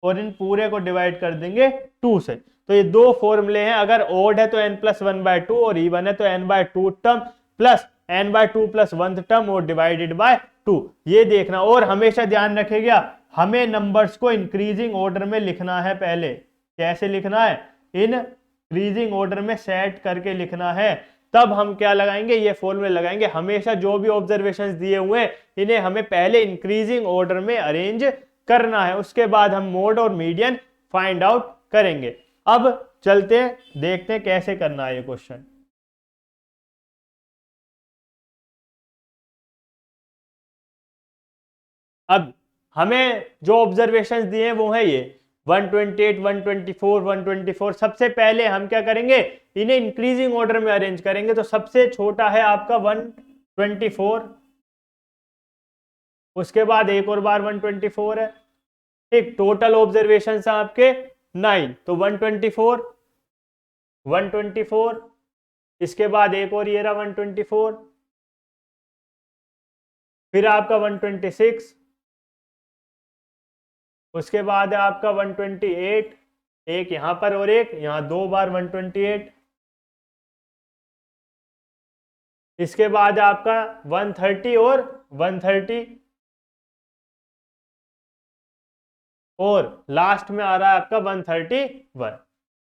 और इन पूरे को डिवाइड कर देंगे 2 से। तो ये दो फॉर्मूले हैं। अगर ओड है तो n+1/2 और इवन है तो n/2 term plus n/2 plus 1th term और डिवाइडेड बाय 2। ये देखना, और हमेशा ध्यान रखेगा हमें नंबर्स को इंक्रीजिंग ऑर्डर में लिखना है। पहले कैसे लिखना है? इंक्रीजिंग ऑर्डर में सेट करके लिखना है। तब हम क्या लगाएंगे? ये फॉर्मूले लगाएंगे। हमेशा जो भी ऑब्जर्वेशंस दिए हुए हैं, इन्हें हमें पहले इंक्रीजिंग ऑर्डर में अरेंज करना है, उसके बाद हम मोड और मीडियन फाइंड आउट करेंगे। अब चलते हैं, देखते हैं कैसे करना है ये क्वेश्चन। अब हमें जो ऑब्जर्वेशंस दिए हैं वो है ये 128, 124, 124। सबसे पहले हम क्या करेंगे? इन्हें इंक्रीजिंग ऑर्डर में अरेंज करेंगे। तो सबसे छोटा है आपका 124, उसके बाद एक और बार 124 है। ठीक, टोटल ऑब्जर्वेशन आपके 9, तो 124, 124, इसके बाद एक और ये रहा 124, फिर आपका 126, उसके बाद है आपका 128, एक यहां पर और एक यहां, 2 बार 128, इसके बाद है आपका 130 और 130, और लास्ट में आ रहा है आपका 131।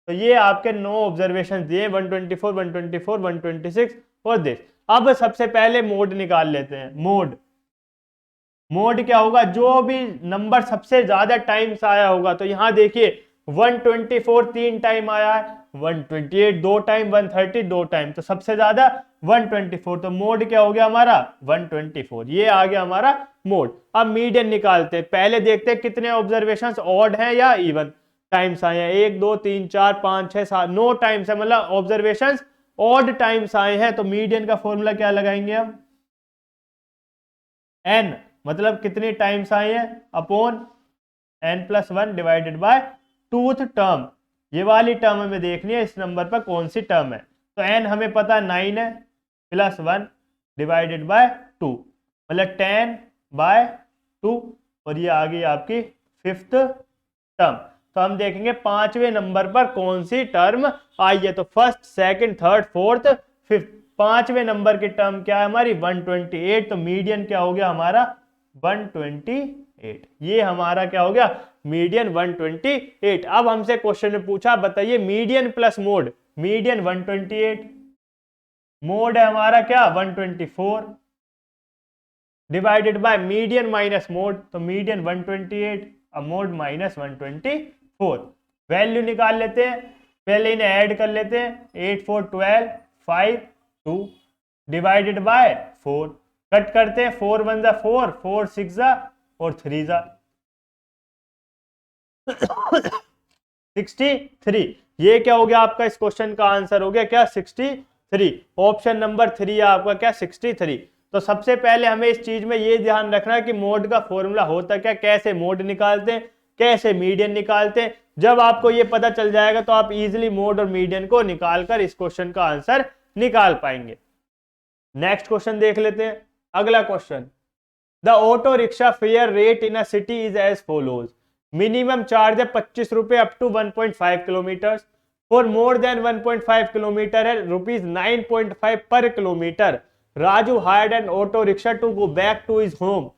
तो ये आपके 9 ऑब्जर्वेशन दिए, 124, 124, 126 और दिस। अब सबसे पहले मोड निकाल लेते हैं। मोड क्या होगा, जो भी नंबर सबसे ज्यादा टाइम्स आया होगा। तो यहां देखिए 124 3 टाइम आया है, 128 2 टाइम, 130 2 टाइम, तो सबसे ज्यादा 124। तो मोड क्या हो गया हमारा 124, ये आ गया हमारा मोड। अब मीडियन निकालते हैं। पहले देखते हैं कितने ऑब्जर्वेशंस ऑड हैं या इवन टाइम्स आए हैं। 1 2 3 4 5 6 7 9 टाइम्स है, मतलब ऑब्जर्वेशंस ऑड टाइम्स आए हैं। तो मीडियन का फॉर्मूला क्या लगाएंगे हम, एन, मतलब कितनी टाइम्स आए हैं upon n+1 divided by tooth term. ये वाली टर्म हमें देखनी है इस नंबर पर कौन सी टर्म है। तो n हमें पता 9 है, +1 डिवाइडेड बाय 2, मतलब 10/2, और ये आ गई आपकी 5th टर्म। तो हम देखेंगे पांचवें नंबर पर कौन सी टर्म आई है। तो first, second, third, fourth, fifth, पांचवें नंबर की टर्म क्या है हमारी 128। तो मीडियन क्या हो गया हमारा 128। ये हमारा क्या हो गया मीडियन 128। अब हमसे क्वेश्चन में पूछा, बताइए median plus mode. Median 128, mode है हमारा क्या 124, divided by median minus mode. तो मीडियन 128, अब मोड माइनस 124। वैल्यू निकाल लेते हैं, पहले इन्हें ऐड कर लेते हैं। 8 4 12 5 2 डिवाइडेड बाय 4, कट करते हैं। 4 1 जा 4, 4 6 जा और 3 जा 63। ये क्या हो गया आपका, इस क्वेश्चन का आंसर हो गया क्या 63। ऑप्शन नंबर 3 आपका क्या 63। तो सबसे पहले हमें इस चीज में ये ध्यान रखना है कि मोड का फॉर्मूला होता क्या, कैसे मोड निकालते हैं, कैसे मीडियन निकालते हैं। जब आपको ये पता चल जाएगा तो आप इजीली मोड और मीडियन को निकालकर इस क्वेश्चन का आंसर निकाल पाएंगे। नेक्स्ट क्वेश्चन देख लेते हैं। अगला question, the auto rickshaw fare rate in a city is as follows. Minimum charge है 25 रुपए up to 1.5 kilometre. For more than 1.5 kilometre है ₹9.5 per kilometre. Raju hired an auto rickshaw to go back to his home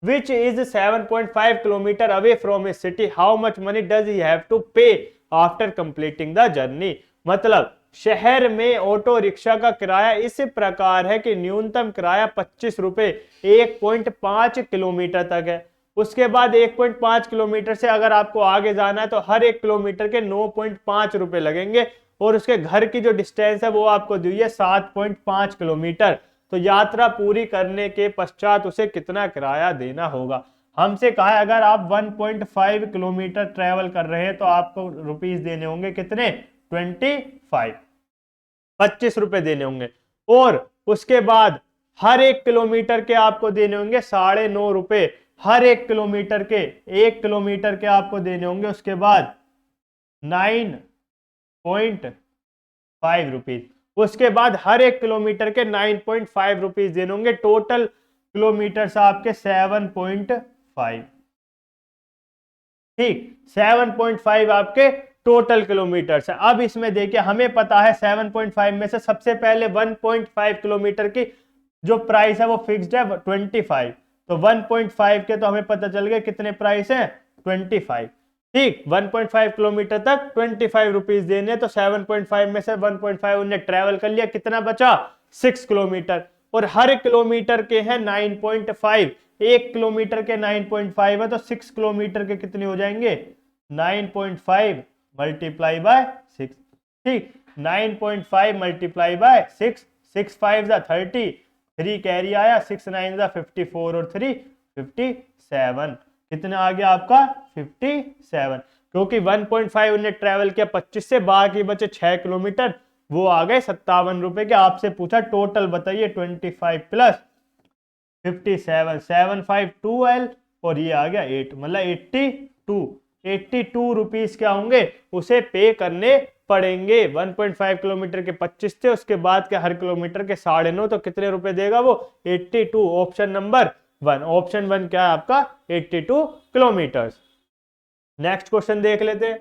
which is 7.5 kilometer away from his city. How much money does he have to pay after completing the journey? मतलब शहर में auto rickshaw का किराया इस प्रकार है कि न्यूनतम किराया 25 रुपए 1.5 किलोमीटर तक है। उसके बाद 1.5 किलोमीटर से अगर आपको आगे जाना है तो हर 1 किलोमीटर के 9.5 रुपए लगेंगे, और उसके घर की जो डिस्टेंस है वो आपको दी है 7.5 किलोमीटर। तो यात्रा पूरी करने के पश्चात उसे कितना किराया देना होगा। हमसे कहा है अगर आप 1.5 किलोमीटर ट्रेवल कर रहे हैं तो आपको रुपीस देने होंगे कितने 25 रुपए देने होंगे, और उसके बाद हर 1 किलोमीटर के आपको देने होंगे 9.5 रुपए। हर 1 किलोमीटर के 1 किलोमीटर के आपको देने होंगे उसके बाद 9.5 रुपीज। उसके बाद हर 1 किलोमीटर के 9.5 रुपीज देने होंगे। टोटल किलोमीटर आपके 7.5। ठीक, 7.5 आपके टोटल किलोमीटर है। अब इसमें देखिए हमें पता है 7.5 में से सबसे पहले 1.5 किलोमीटर की जो प्राइस है वो फिक्स्ड है 25। तो 1.5 के तो हमें पता चल गया कितने प्राइस है 25। ठीक, 1.5 किलोमीटर तक 25 रुपीज देने। तो 7.5 में से 1.5 उन्हें ट्रेवल कर लिया, कितना बचा 6 किलोमीटर, और हर किलोमीटर के हैं 9.5। 1 किलोमीटर के 9.5 है तो 6 किलोमीटर के कितने हो जाएंगे 9.5 मल्टीप्लाई बाय 6। ठीक, 9.5 मल्टीप्लाई बाय 6, 6 5 जा 30, 3 कैरी आया, 6 9 जा 54 और 3 57। कितना आ गया आपका 57, क्योंकि 1.5 उन्हें ट्रेवल किया 25 से, बाकी बचे 6 किलोमीटर, वो आ गए 57 रुपए के। आपसे पूछा टोटल बताइए 25 प्लस 57, 752L और ये आ गया 8, मतलब 82 रुपीस क्या होंगे उसे पे करने पड़ेंगे। 1.5 किलोमीटर के 25 थे, उसके बाद के हर किलोमीटर के 9.5, तो कितने रुपए देगा वो 82। ऑप्शन नंबर 1, ऑप्शन 1 क्या है आपका 82 किलोमीटर। नेक्स्ट क्वेश्चन देख लेते हैं।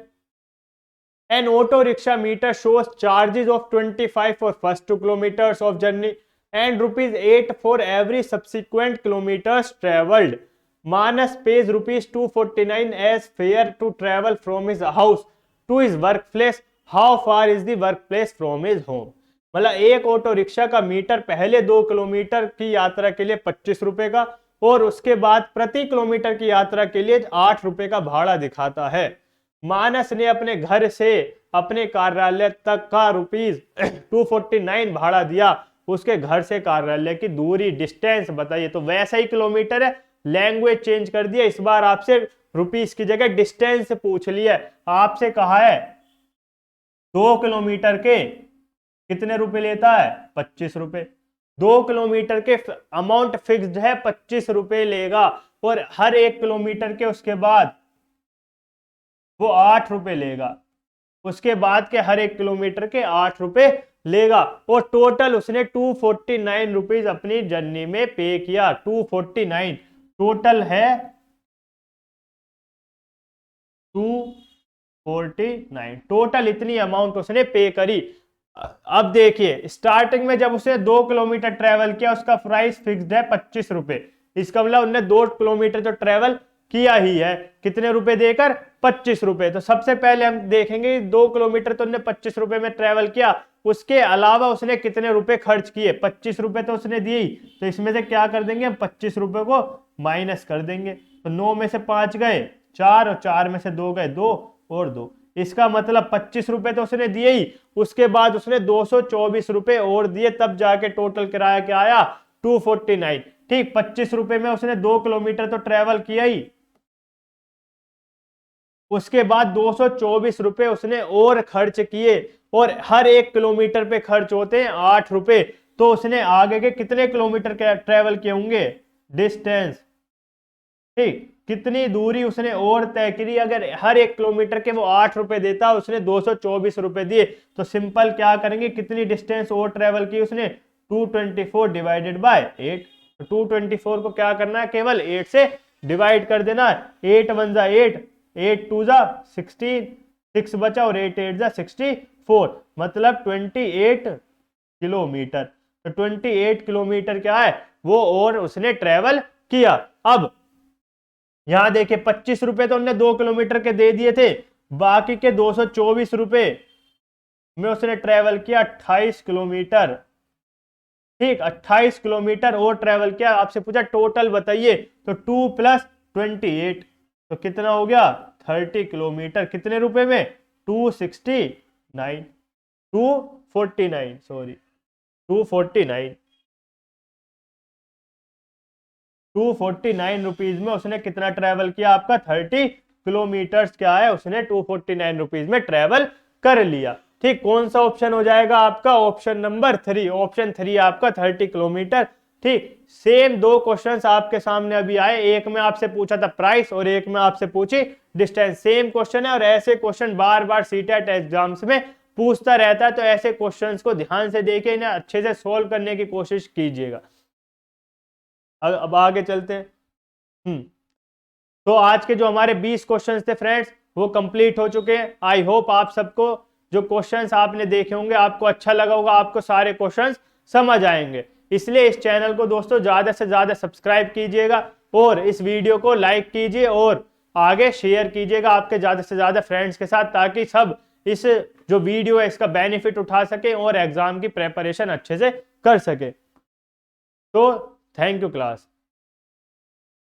An auto rickshaw meter shows charges of 25 for first 2 kilometers of journey and ₹8 for every subsequent kilometers traveled. Manas pays ₹249 as fare to travel from his house to his workplace. How far is the workplace from his home? मतलब एक auto rickshaw का metre पहले 2 kilometre की यात्रा के लिए 25 रुपए का और उसके बाद प्रति किलोमीटर की यात्रा के लिए 8 रुपए का भाड़ा दिखाता है। मानस ने अपने घर से अपने कार्यालय तक का ₹249 भाड़ा दिया। उसके घर से कार्यालय की दूरी डिस्टेंस बताइए। तो वैसा ही किलोमीटर है, लैंग्वेज चेंज कर दिया, इस बार आपसे रुपीस की जगह डिस्टेंस पूछ लिया। आपसे कहा है 2 किलोमीटर के कितने रुपए लेता है? 25 रुपए। 2 किलोमीटर के अमाउंट फिक्स्ड है, 25 रुपए लेगा और हर 1 किलोमीटर के उसके बाद वो 8 रुपए लेगा। उसके बाद के हर 1 किलोमीटर के 8 रुपए लेगा और टोटल उसने 249 रुपीज अपनी जर्नी में पे किया। 249 टोटल है 249, टोटल इतनी अमाउंट उसने पे करी। अब देखिए स्टार्टिंग में जब उसने 2 किलोमीटर ट्रेवल किया उसका प्राइस फिक्स्ड है 25 रुपए। इसका मतलब उन्होंने 2 किलोमीटर तो ट्रेवल किया ही है, कितने रुपए देकर? 25 रुपए। तो सबसे पहले हम देखेंगे 2 किलोमीटर तो उसने 25 रुपए में ट्रेवल किया, उसके अलावा उसने कितने रुपए खर्च किए? 25 रुपए तो उसने दिए ही, तो इसमें से क्या कर देंगे हम? 25 रुपए को माइनस कर देंगे। तो 9 में से 5 गए 4 और 4 में से 2 गए 2 और 2। इसका मतलब 25 रुपए तो उसने दिए ही, उसके बाद उसने 224 रुपए और दिए, तब जाके टोटल किराया क्या आया? 249। ठीक, 25 रुपए में उसने 2 किलोमीटर तो ट्रेवल किया ही, उसके बाद 224 रुपए उसने और खर्च किए और हर 1 किलोमीटर पे खर्च होते हैं 8 रुपए। तो उसने आगे के कितने किलोमीटर के ट्रेवल किए होंगे? डिस्टेंस। ठीक, कितनी दूरी उसने और तय करी? अगर हर 1 किलोमीटर के वो 8 रुपए देता, उसने 224 रुपए दिए, तो सिंपल क्या करेंगे, कितनी डिस्टेंस और ट्रेवल की उसने? 224 डिवाइडेड बाय 8। तो 224 को क्या करना है? केवल 8 से डिवाइड कर देना है। 8 1 जा 8, 8 2 जा 16, 6 बचा और 8 8 जा 64, मतलब 28 किलोमीटर। तो 28 किलोमीटर क्या है? वो और उसने ट्रेवल किया। अब यहां देखिए 25 रुपए तो उन्होंने 2 किलोमीटर के दे दिए थे, बाकी के 224 रुपए में उसने ट्रेवल किया 28 किलोमीटर। ठीक, 28 किलोमीटर और ट्रेवल किया। आपसे पूछा टोटल बताइए, तो 2 + 28 तो कितना हो गया? 30 किलोमीटर। कितने रुपए में? 249, 249 सॉरी 249 249 रुपीज में उसने कितना ट्रेवल किया? आपका 30 किलोमीटर्स क्या है? उसने 249 रुपीज में ट्रेवल कर लिया। ठीक, कौन सा ऑप्शन हो जाएगा आपका? Option number 3। ऑप्शन 3 आपका 30 किलोमीटर। ठीक, सेम 2 क्वेश्चंस आपके सामने अभी आए, एक में आपसे पूछा था प्राइस और एक में आपसे पूछी डिस्टेंस। सेम क्वेश्चन है और ऐसे क्वेश्चन बार बार सीटेट एग्जाम्स में पूछता रहता है, तो ऐसे क्वेश्चंस को ध्यान से देखिए, इन्हें अच्छे से सोल्व करने की कोशिश कीजिएगा। अब आगे चलते हैं। तो आज के जो हमारे 20 क्वेश्चंस थे फ्रेंड्स, वो कंप्लीट हो चुके हैं। आई होप आप सबको जो क्वेश्चंस आपने देखे होंगे आपको अच्छा लगा होगा, आपको सारे क्वेश्चंस समझ आएंगे। इसलिए इस चैनल को दोस्तों ज्यादा से ज्यादा सब्सक्राइब कीजिएगा और इस वीडियो को लाइक कीजिए और आगे शेयर कीजिएगा आपके ज्यादा से ज्यादा फ्रेंड्स के साथ, ताकि सब इस जो वीडियो है इसका बेनिफिट उठा सके और एग्जाम की प्रेपरेशन अच्छे से कर सके। तो थैंक यू क्लास।